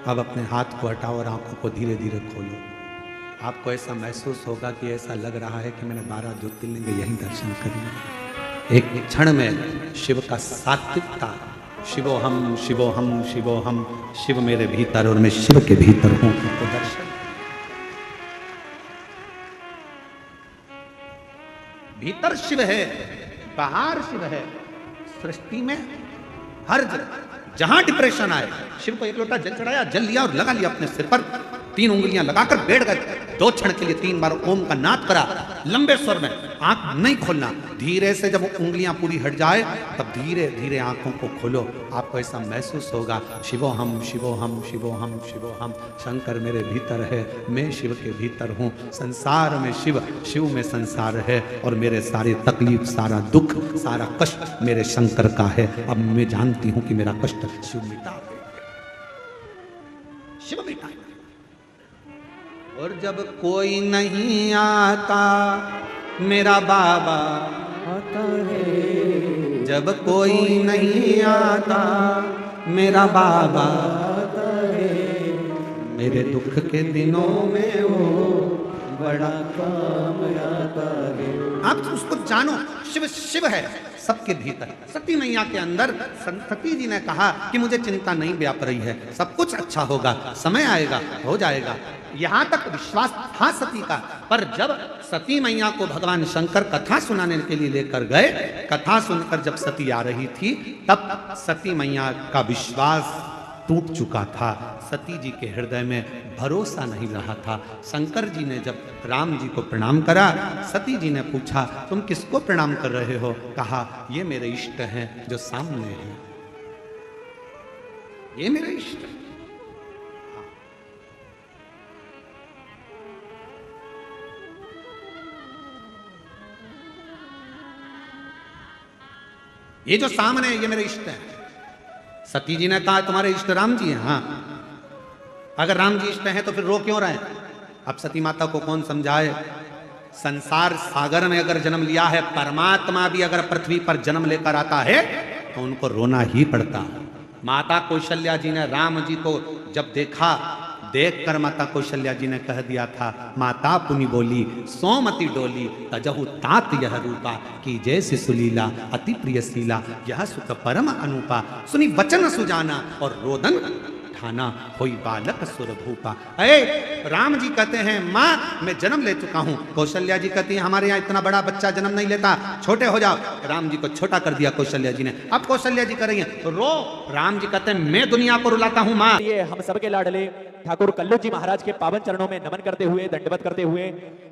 अब अपने हाथ को हटाओ और आंखों को धीरे धीरे खोलो। आपको ऐसा महसूस होगा कि ऐसा लग रहा है कि मैंने 12 ज्योतिर्लिंग यहीं दर्शन कर लिए। एक क्षण में शिव का सात्विकता शिवोहम शिवोहम शिवोहम, शिव मेरे भीतर और मैं शिव के भीतर हूं। तो दर्शन, भीतर शिव है, बाहर शिव है। सृष्टि में हर जगह जहां डिप्रेशन आए, शिव को एक लोटा जल चढ़ाया, जल लिया और लगा लिया अपने सिर पर, 3 उंगलियां लगाकर बैठ गए। 2 क्षण के लिए 3 बार ओम का नाद करा, लंबे स्वर में, आंख नहीं खोलना। धीरे से जब उंगलियां पूरी हट जाए तब धीरे धीरे आंखों को खोलो। आपको ऐसा महसूस होगा, शिवोहम शिवोहम शिवोहम शिवोहम, शंकर मेरे भीतर है, मैं शिव के भीतर हूँ। संसार में शिव, शिव में संसार है, और मेरे सारे तकलीफ, सारा दुख, सारा कष्ट मेरे शंकर का है। अब मैं जानती हूँ कि मेरा कष्ट शिव मिटा दे, शिव मिटा। और जब कोई नहीं आता मेरा बाबा आता है, जब कोई नहीं आता मेरा बाबा आता है, मेरे दुख के दिनों में वो बड़ा काम आता है। आप उसको जानो, शिव शिव है सबके भीतर। सती मैया के अंदर सती जी ने कहा कि मुझे चिंता नहीं व्याप रही है, सब कुछ अच्छा होगा, समय आएगा, हो जाएगा। यहां तक विश्वास था सती का। पर जब सती मैया को भगवान शंकर कथा सुनाने के लिए लेकर गए, कथा सुनकर जब सती आ रही थी, तब सती मैया का विश्वास टूट चुका था। सती जी के हृदय में भरोसा नहीं रहा था। शंकर जी ने जब राम जी को प्रणाम करा, सती जी ने पूछा तुम किसको प्रणाम कर रहे हो? कहा ये मेरे इष्ट हैं जो सामने हैं, ये मेरे इष्ट हैं। ये जो सामने है ये मेरे इष्ट हैं। सती जी ने कहा तुम्हारे इष्ट राम जी हैं? हाँ। अगर राम जी इष्ट हैं तो फिर रो क्यों रहे? अब सती माता को कौन समझाए? संसार सागर में अगर जन्म लिया है, परमात्मा भी अगर पृथ्वी पर जन्म लेकर आता है तो उनको रोना ही पड़ता। माता कौशल्या जी ने राम जी को जब देखा, देखकर माता कौशल्या जी ने कह दिया था, माता पुनि बोली सोमति डोली, तजहु तात यह रूपा, की जैसे सुलीला अति प्रिय शीला, यह सुख परम अनुपा, सुनी वचन सुजाना और रोदन ठाना, होई बालक सुर भूपा। राम जी कहते हैं माँ मैं जन्म ले चुका हूँ। कौशल्या जी कहती है हमारे यहाँ इतना बड़ा बच्चा जन्म नहीं लेता, छोटे हो जाओ। राम जी को छोटा कर दिया कौशल्या जी ने। अब कौशल्या जी कर रही है तो रो। राम जी कहते हैं मैं दुनिया को रुलाता हूँ माँ। ये हम सबके लाडले ठाकुर कल्लू जी महाराज के पावन चरणों में नमन करते हुए, दंडवत करते हुए,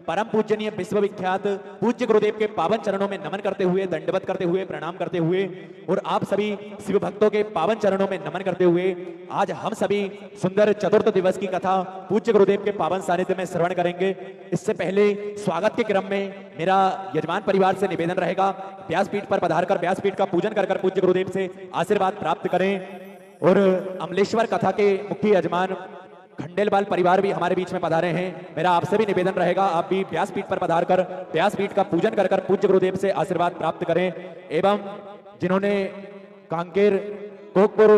परम पूजनीय विश्वविख्यात पूज्य गुरुदेव के पावन चरणों में नमन करते हुए, दंडवत करते हुए, प्रणाम करते हुए, और आप सभी शिव भक्तों के पावन चरणों में नमन करते हुए आज हम सभी सुंदर चतुर्थ दिवस की कथा पूज्य गुरुदेव के पावन सानिध्य में श्रवण करेंगे। इससे पहले स्वागत के क्रम में मेरा यजमान परिवार से निवेदन रहेगा, व्यासपीठ पर पधारकर व्यासपीठ का पूजन कर पूज्य गुरुदेव से आशीर्वाद प्राप्त करें। और अमलेश्वर कथा के मुख्य यजमान खंडेलवाल परिवार भी हमारे बीच में पधारे हैं। मेरा आपसे भी निवेदन रहेगा, आप भी व्यासपीठ पर पधारकर व्यासपीठ का पूजन कर पूज्य गुरुदेव से आशीर्वाद प्राप्त करें। एवं जिन्होंने कांकेर कोकपुर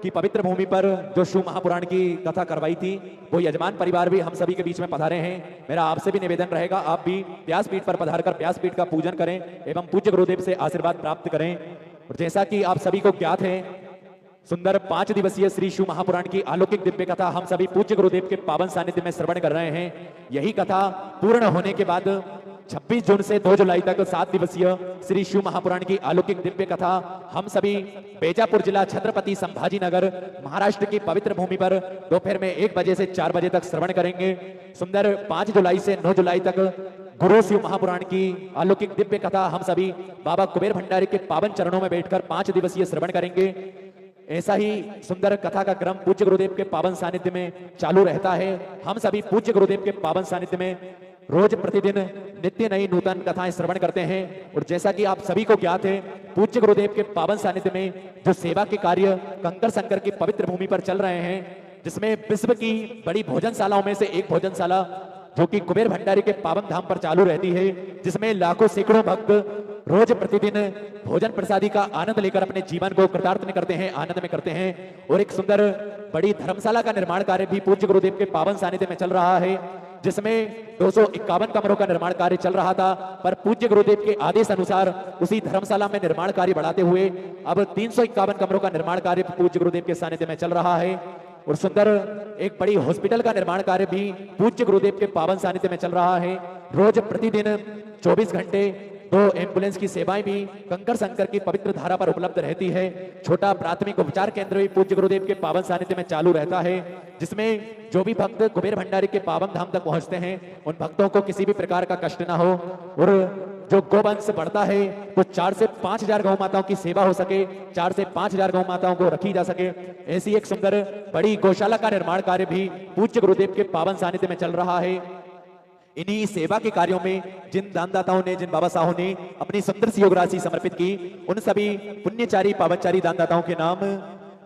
की पवित्र भूमि पर जो शिव महापुराण की कथा करवाई थी, वो यजमान परिवार भी हम सभी के बीच में पधारे हैं। मेरा आपसे भी निवेदन रहेगा, आप भी व्यासपीठ पर पधारकर व्यासपीठ का पूजन करें एवं पूज्य गुरुदेव से आशीर्वाद प्राप्त करें। और जैसा कि आप सभी को ज्ञात है, सुंदर 5 दिवसीय श्री शिव महापुराण की अलौकिक दिव्य कथा हम सभी पूज्य गुरुदेव के पावन सानिध्य में श्रवण कर रहे हैं। यही कथा पूर्ण होने के बाद 26 जून से 2 जुलाई तक 7 दिवसीय श्री शिव महापुराण की अलौकिक दिव्य कथा हम सभी बेजापुर जिला छत्रपति संभाजी नगर महाराष्ट्र की पवित्र भूमि पर दोपहर में 1 बजे से 4 बजे तक श्रवण करेंगे। सुंदर 5 जुलाई से 9 जुलाई तक गुरु शिव महापुराण की अलौकिक दिव्य कथा हम सभी बाबा कुबेर भंडारी के पावन चरणों में बैठकर 5 दिवसीय श्रवण करेंगे। ऐसा ही सुंदर कथा का क्रम पूज्य गुरुदेव के पावन सानिध्य में चालू रहता है। हम सभी पूज्य गुरुदेव के पावन सानिध्य में रोज प्रतिदिन नित्य नई नूतन कथाएं श्रवण करते हैं। और जैसा कि आप सभी को ज्ञात है, पूज्य गुरुदेव के पावन सानिध्य में जो सेवा के कार्य कंकर शंकर की पवित्र भूमि पर चल रहे हैं, जिसमें विश्व की बड़ी भोजनशालाओं में से एक भोजनशाला जो कि कुबेर भंडारी के पावन धाम पर चालू रहती है, जिसमें लाखों सैकड़ों भक्त रोज प्रतिदिन भोजन प्रसादी का आनंद लेकर अपने जीवन को कृतार्थ में करते हैं, आनंद में करते हैं। और एक सुंदर बड़ी धर्मशाला का निर्माण कार्य भी पूज्य गुरुदेव के पावन सानिध्य में चल रहा है। जिसमें 251 कमरों का निर्माण कार्य चल रहा था, पर पूज्य गुरुदेव के आदेश अनुसार उसी धर्मशाला में निर्माण कार्य बढ़ाते हुए अब 351 कमरों का निर्माण कार्य पूज्य गुरुदेव के सानिध्य में चल रहा है। और सुंदर एक बड़ी हॉस्पिटल का निर्माण कार्य भी पूज्य गुरुदेव के पावन सानिध्य में चल रहा है। रोज प्रतिदिन 24 घंटे 2 एम्बुलेंस की सेवाएं भी कंकर शंकर की पवित्र धारा पर उपलब्ध रहती है। छोटा प्राथमिक उपचार केंद्र भी पूज्य गुरुदेव के पावन सानिध्य में चालू रहता है, जिसमें जो भी भक्त कुबेर भंडारी के पावन धाम तक पहुंचते हैं उन भक्तों को किसी भी प्रकार का कष्ट ना हो। और जो गोवंश बढ़ता है तो 4 से 5 हजार गौ माताओं की सेवा हो सके, 4 से 5 हजार गौ माताओं को रखी जा सके, ऐसी एक सुंदर बड़ी गौशाला का निर्माण कार्य भी पूज्य गुरुदेव के पावन सानिध्य में चल रहा है। इन्हीं सेवा के कार्यों में जिन दानदाताओं ने, जिन बाबा साहों ने अपनी सुंदर सी योग राशि समर्पित की, उन सभी पुण्यचारी पावनचारी दानदाताओं के नाम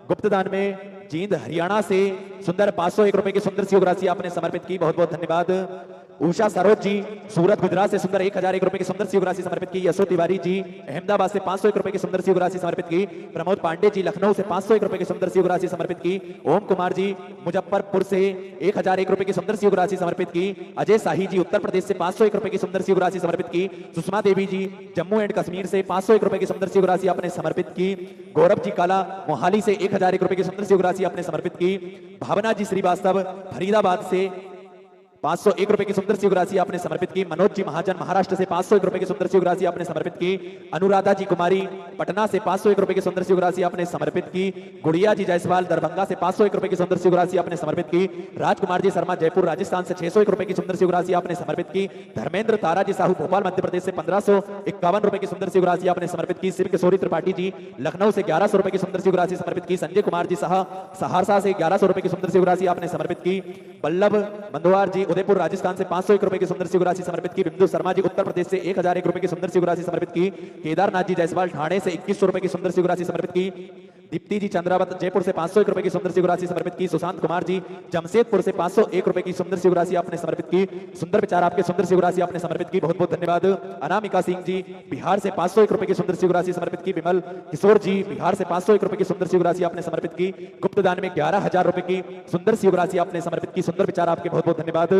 गुप्त दान में जींद हरियाणा से सुंदर 501 रुपए की सुंदर सी योग राशि आपने समर्पित की, बहुत बहुत धन्यवाद। उषा सरोज जी सूरत गुजरात से सुंदर 1001 रुपए की सुंदर सी योग राशि समर्पित की। यशो तिवारी जी अहमदाबाद से 501 रुपए की सुंदर सी योग राशि समर्पित की। प्रमोद पांडे जी लखनऊ से 501 रुपए की सुंदर सी योग राशि समर्पित की। ओम कुमार जी मुजफ्फरपुर से 1001 रुपए की सुंदर सी योग राशि समर्पित की। अजय शाही जी उत्तर प्रदेश से 501 रुपए की सुंदर सी योग राशि समर्पित की। सुषमा देवी जी जम्मू एंड कश्मीर से 501 रुपए की सुंदर सी योग राशि आपने समर्पित की। गौरव जी काला मोहाली से 1001 रुपए की सुंदर सी योग राशि आपने समर्पित की। भावना जी श्रीवास्तव फरीदाबाद से 501 रुपए की सुंदर सी योग राशि आपने समर्पित की। मनोज जी महाजन महाराष्ट्र से 501 रुपए की सुंदर सी योग राशि आपने समर्पित की। अनुराधा जी कुमारी पटना से 501 रुपए की सुंदर सी योग राशि आपने समर्पित की। गुड़िया जी जायसवाल दरभंगा से 501 रुपए की सुंदर सी योग राशि आपने समर्पित की। राजकुमार जी शर्मा जयपुर राजस्थान से 601 रुपए की सुंदर सी योग राशि आपने समर्पित की। धर्मेंद्र तारा जी साहू भोपाल मध्य प्रदेश से 1551 रुपए की सुंदर सी योग राशि आपने समर्पित की। शिव किशोरी त्रिपाठी जी लखनऊ से 1100 रुपए की सुंदर सी योग राशि समर्पित की। संजय कुमार जी साहा सहरसा से 1100 रुपए की सुंदर सी योग राशि आपने समर्पित की। बल्लभ मंदवार जी उदयपुर राजस्थान से 501 रुपए की सुंदर सी योग राशि समर्पित की। बिंदु शर्मा जी उत्तर प्रदेश से 1001 रुपए की सुंदर सी योग राशि समर्पित की। केदारनाथ जी जायसवाल ठाणे से 2100 रुपए की सुंदर सी योग राशि समर्पित की। दीप्ति जी चंद्रावत जयपुर से 501 रुपए की सुंदर सी योग राशि समर्पित की। सुशांत कुमार जी जमशेदपुर से 501 रुपए की सुंदर सी योग राशि आपने समर्पित की। सुंदर विचार आपके सुंदर सी योग राशि आपने समर्पित की, बहुत बहुत धन्यवाद। अनामिका सिंह जी बिहार से 501 रुपए की सुंदर सी योग राशि समर्पित की। विमल किशोर जी बिहार से 501 रुपए की सुंदर सी योग राशि आपने समर्पित की। गुप्त दान में 11,000 रुपए की सुंदर सी योग राशि आपने समर्पित की। सुंदर विचार आपके बहुत बहुत धन्यवाद।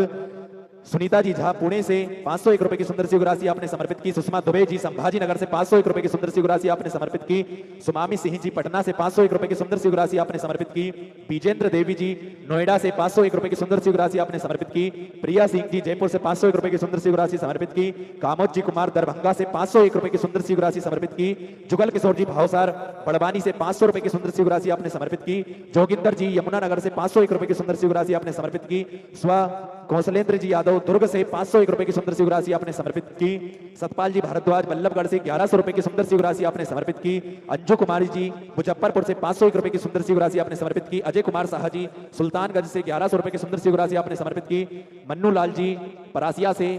सुनीता जी झा पुणे से 501 रुपए की सुंदर सी योग राशि आपने समर्पित की। सुषमा दुबे जी संभाजी नगर से 501 रुपए की सुंदर सी योग राशि आपने समर्पित की। सुमामी सिंह जी पटना से 501 रुपए की सुंदर सी योग राशि आपने समर्पित की। विजेंद्र देवी जी नोएडा से 501 रुपए की सुंदर सी योग राशि आपने समर्पित की। प्रिया सिंह जी जयपुर से 501 रुपए की सुंदर सी योग राशि समर्पित की। कामोद जी कुमार दरभंगा से 501 रुपए की सुंदर सी योग राशि समर्पित की। जुगल किशोर जी भावसार बड़वानी से 500 रुपए की सुंदर सी योग राशि आपने समर्पित की। जोगिंदर जी यमुना नगर से 501 रुपए की सुंदर सी योग राशि आपने समर्पित की। स्व कौशलेंद्र जी यादव दुर्ग से 501 रुपए की सुंदर सी योग राशि आपने समर्पित की। सतपाल जी भारद्वाज बल्लभगढ़ से 1100 रुपए की सुंदर सी योग राशि आपने समर्पित की। अंजू कुमारी जी मुजफ्फरपुर से 501 रुपए की सुंदर सी योग राशि आपने समर्पित की। अजय कुमार साहा जी सुल्तानगंज से 1100 रुपए की सुंदर सी योग राशि आपने समर्पित की। मन्नू लाल जी परासिया से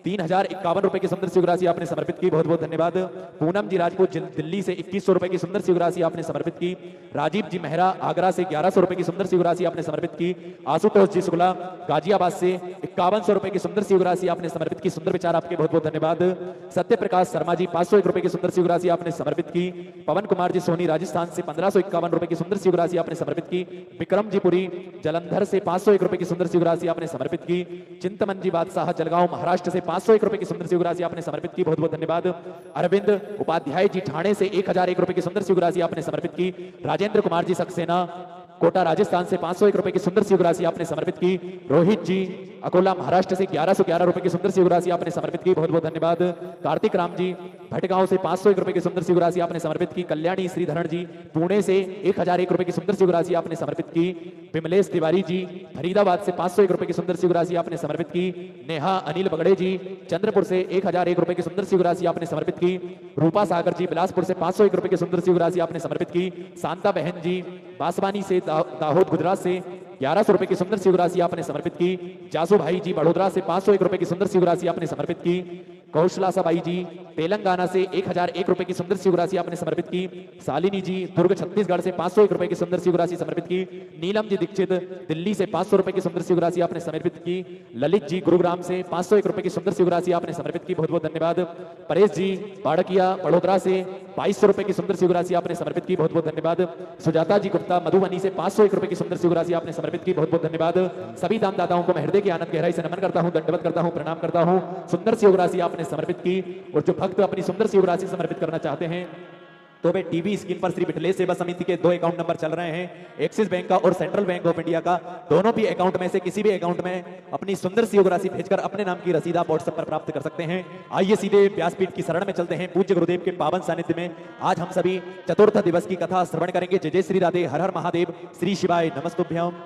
3051 रुपए की सुंदर सी योग राशि आपने समर्पित की, बहुत बहुत धन्यवाद। पूनम जी राजपूत दिल्ली से 2100 रुपए की सुंदर सी योग राशि आपने समर्पित की। राजीव जी मेहरा आगरा से 1100 रुपए की सुंदर सी योग राशि आपने समर्पित की। आशुतोष जी शुक्ला गाजियाबाद से 5100 रुपए की सुंदर सी योग राशि आपने समर्पित की। सुंदर विचार आपके बहुत बहुत धन्यवाद। सत्य प्रकाश शर्मा जी 501 रुपए की सुंदर सी योग राशि आपने समर्पित की। पवन कुमार जी सोनी राजस्थान से 1551 रुपए की सुंदर सी योग राशि आपने समर्पित की। विक्रम जी पुरी जलंधर से 501 रुपए की सुंदर सी योग राशि आपने समर्पित की। चिंतमन जी बादशाह जलगांव महाराष्ट्र से 501 रुपए की सुंदर सी योग राशि आपने समर्पित की, बहुत बहुत धन्यवाद। अरविंद उपाध्याय जी ठाणे से 1001 रुपए की सुंदर सी योग राशि आपने समर्पित की। राजेंद्र कुमार जी सक्सेना कोटा राजस्थान से 501 रुपए की सुंदर सी योग राशि आपने समर्पित की। रोहित जी अकोला महाराष्ट्र से 1111 रुपए की सुंदर सी योग राशि आपने समर्पित की, बहुत बहुत धन्यवाद। कार्तिक राम जी भटगांव से 501 रुपए की सुंदर सी योग राशि आपने समर्पित की। कल्याणी श्रीधरण जी पुणे से 1001 रुपए की सुंदर सी योग राशि आपने समर्पित की। विमलेश तिवारी जी फरीदाबाद से 501 रुपए की सुंदर सी योग राशि आपने समर्पित की। नेहा अनिल बगड़े जी चंद्रपुर से 1001 रुपए की सुंदर सी योग राशि आपने समर्पित की। रूपा सागर जी बिलासपुर से 501 रुपए की सुंदर सी योग राशि आपने समर्पित की। शांता बहन जी बासवानी से दाहोद गुजरात से 1100 रुपए की सुंदर सी योग राशि आपने समर्पित की। जासू भाई जी बड़ोदरा से 501 रुपए की सुंदर सी योग राशि आपने समर्पित की। कौशला सबाई जी तेलंगाना से 1001 रुपए की सुंदर सी राशि आपने समर्पित की। शालिनी जी दुर्ग छत्तीसगढ़ से 501 रुपए की सुंदर सी राशि समर्पित की। नीलम जी दीक्षित दिल्ली से 500 रुपए की सुंदर सी राशि आपने समर्पित की। ललित जी गुरुग्राम से 501 रुपए की सुंदर सी राशि आपने समर्पित की, बहुत बहुत धन्यवाद। परेश जी बाड़किया बड़ोदरा से 2200 रुपए की सुंदर सी राशि आपने समर्पित की, बहुत बहुत धन्यवाद। सुजाता जी गुप्ता मधुबनी से 501 रुपए की सुंदर सी राशि आपने समर्पित की, बहुत बहुत धन्यवाद। सभी दानदाताओं को मैं हृदय की आनंद गहराई से नमन करता हूं, दंडवत करता हूं, प्रणाम करता हूं। सुंदर सी राशि आपने समर्पित की। और जो भक्त अपनी सुंदर सी राशि समर्पित करना चाहते हैं तो वे टीवी स्क्रीन पर श्री मिथिलेश सेवा समिति के 2 अकाउंट नंबर चल रहे हैं, एक्सिस बैंक का और सेंट्रल बैंक ऑफ इंडिया का। दोनों भी अकाउंट में से किसी भी अकाउंट में अपनी सुंदर सी राशि भेजकर अपने नाम की रसीद आप व्हाट्सएप पर प्राप्त कर सकते हैं। आइए सीधे व्यासपीठ की शरण में चलते हैं। पूज्य गुरुदेव के पावन सानिध्य में आज हम सभी चतुर्थ दिवस की कथा श्रवण करेंगे। जय जय श्री राधे, हर हर महादेव, श्री शिवाय नमस्तुभ्यम।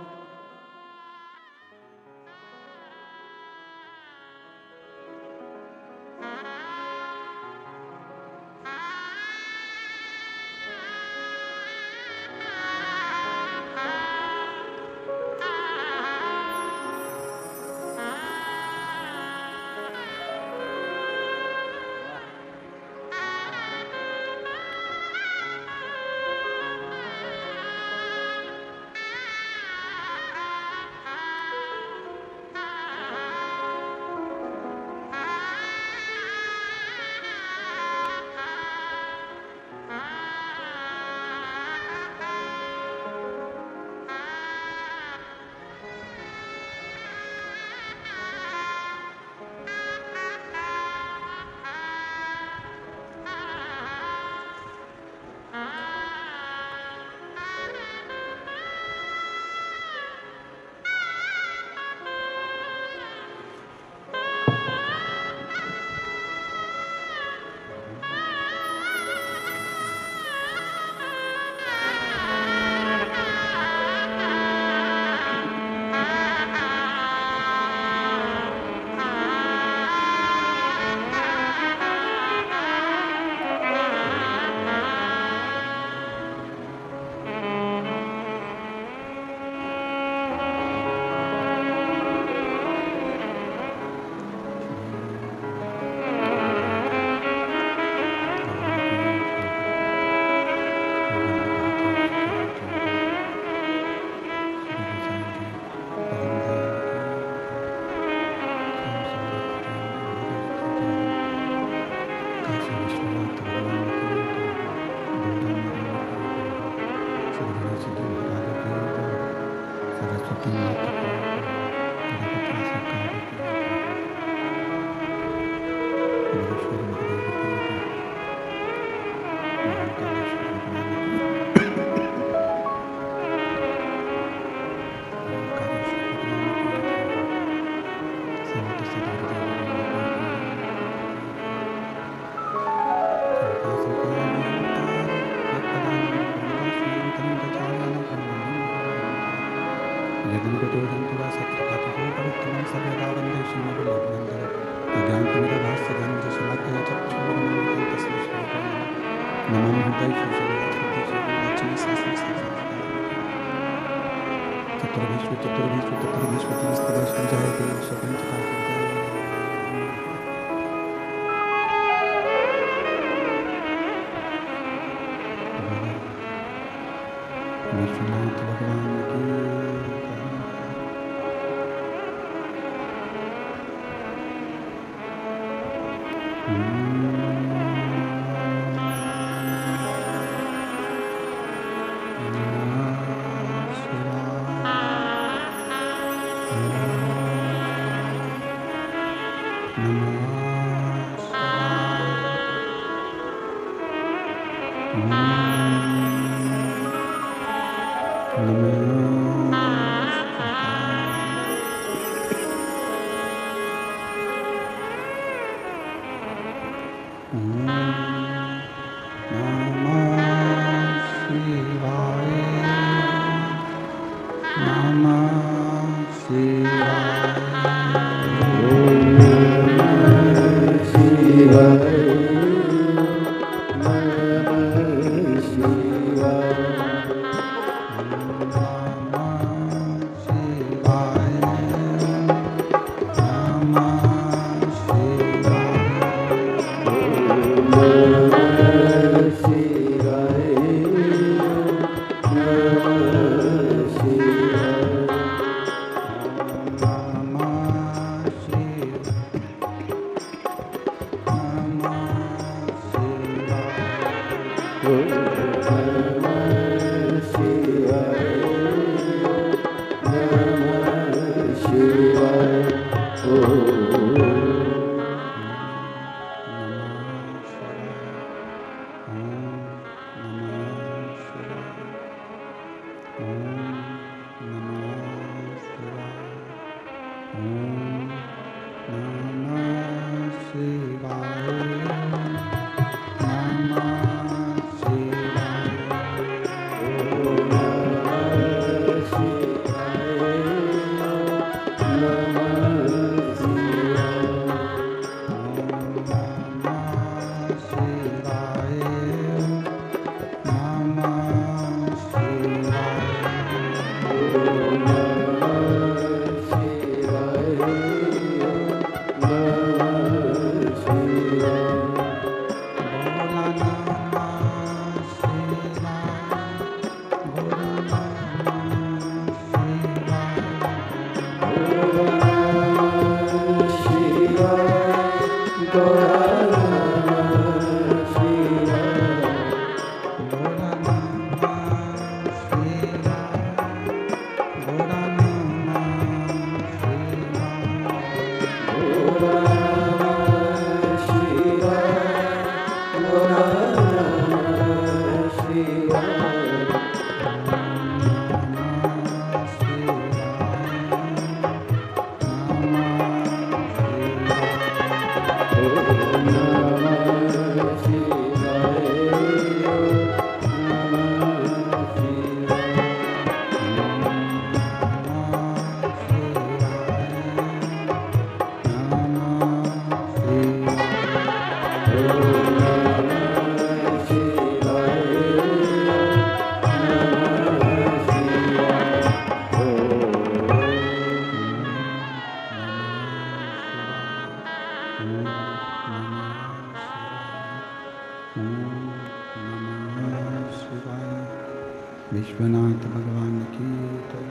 विश्वनाथ भगवान की जय,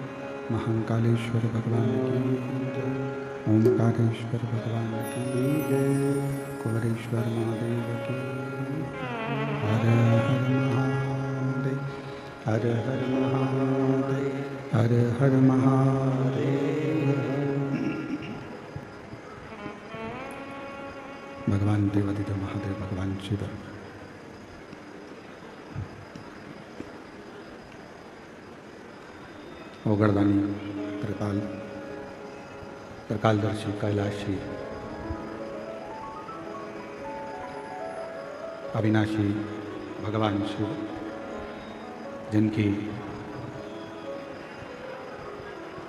महाकालेश्वर भगवान की जय, ओंकारेश्वर भगवान की जय, कुबरेश्वर महादेव की हर हर महादेव, हर हर महादेव, हर हर महादेव। भगवान देवादिदेव महादेव भगवान शिव ओगरदानी कृपाल त्रिकालदर्शी कैलाशी अविनाशी भगवान शिव, जिनकी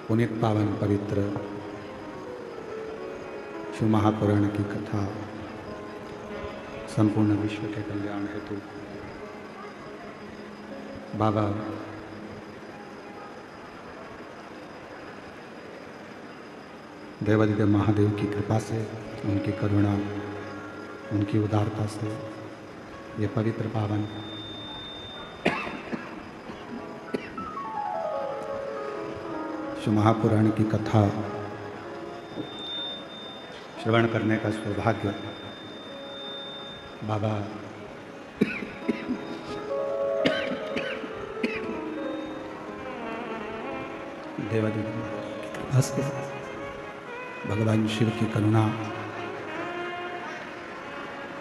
पुनीत पावन पवित्र शिव महापुराण की कथा संपूर्ण विश्व के कल्याण हेतु बाबा देवादिदेव महादेव की कृपा से, उनकी करुणा, उनकी उदारता से ये पवित्र पावन शिव महापुराण की कथा श्रवण करने का सौभाग्य बाबा देवादिदेव की कृपा से, भगवान शिव की करुणा,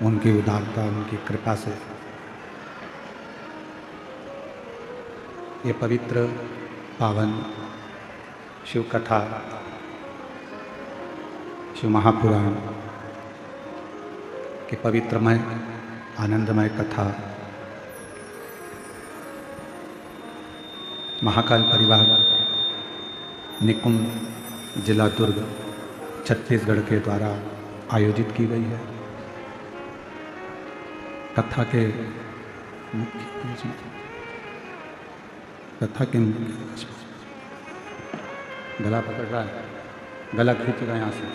उनकी उदारता, उनकी कृपा से ये पवित्र पावन शिव कथा, शिव महापुराण की पवित्रमय आनंदमय कथा महाकाल परिवार निकुंज जिला दुर्ग छत्तीसगढ़ के द्वारा आयोजित की गई है। कथा के गला पकड़ रहा है, गला खींचेगा यहाँ से।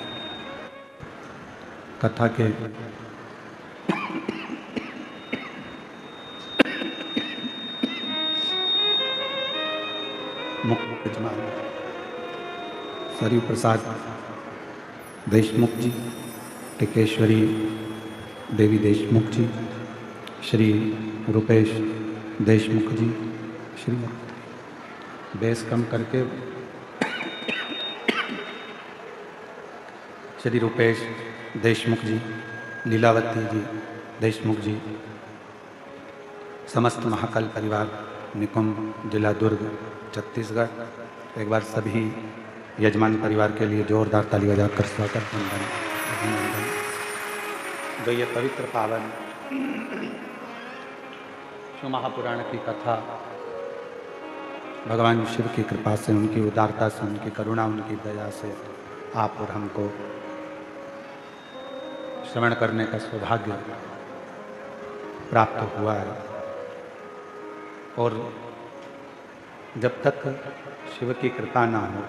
कथा के मुख्य यजमान सरयू प्रसाद देशमुख जी, टिकेश्वरी देवी देशमुख जी, श्री रुपेश देशमुख जी, श्री बेस कम करके श्री रुपेश देशमुख जी, लीलावती जी देशमुख जी, समस्त महाकाल परिवार निकुंज जिला दुर्ग छत्तीसगढ़। एक बार सभी यजमान परिवार के लिए जोरदार ताली बजाकर स्वागत वंदन अभिनंदन। जो ये पवित्र पावन शिव महापुराण की कथा भगवान शिव की कृपा से, उनकी उदारता से, उनकी करुणा, उनकी दया से आप और हमको श्रवण करने का सौभाग्य प्राप्त हुआ है। और जब तक शिव की कृपा ना हो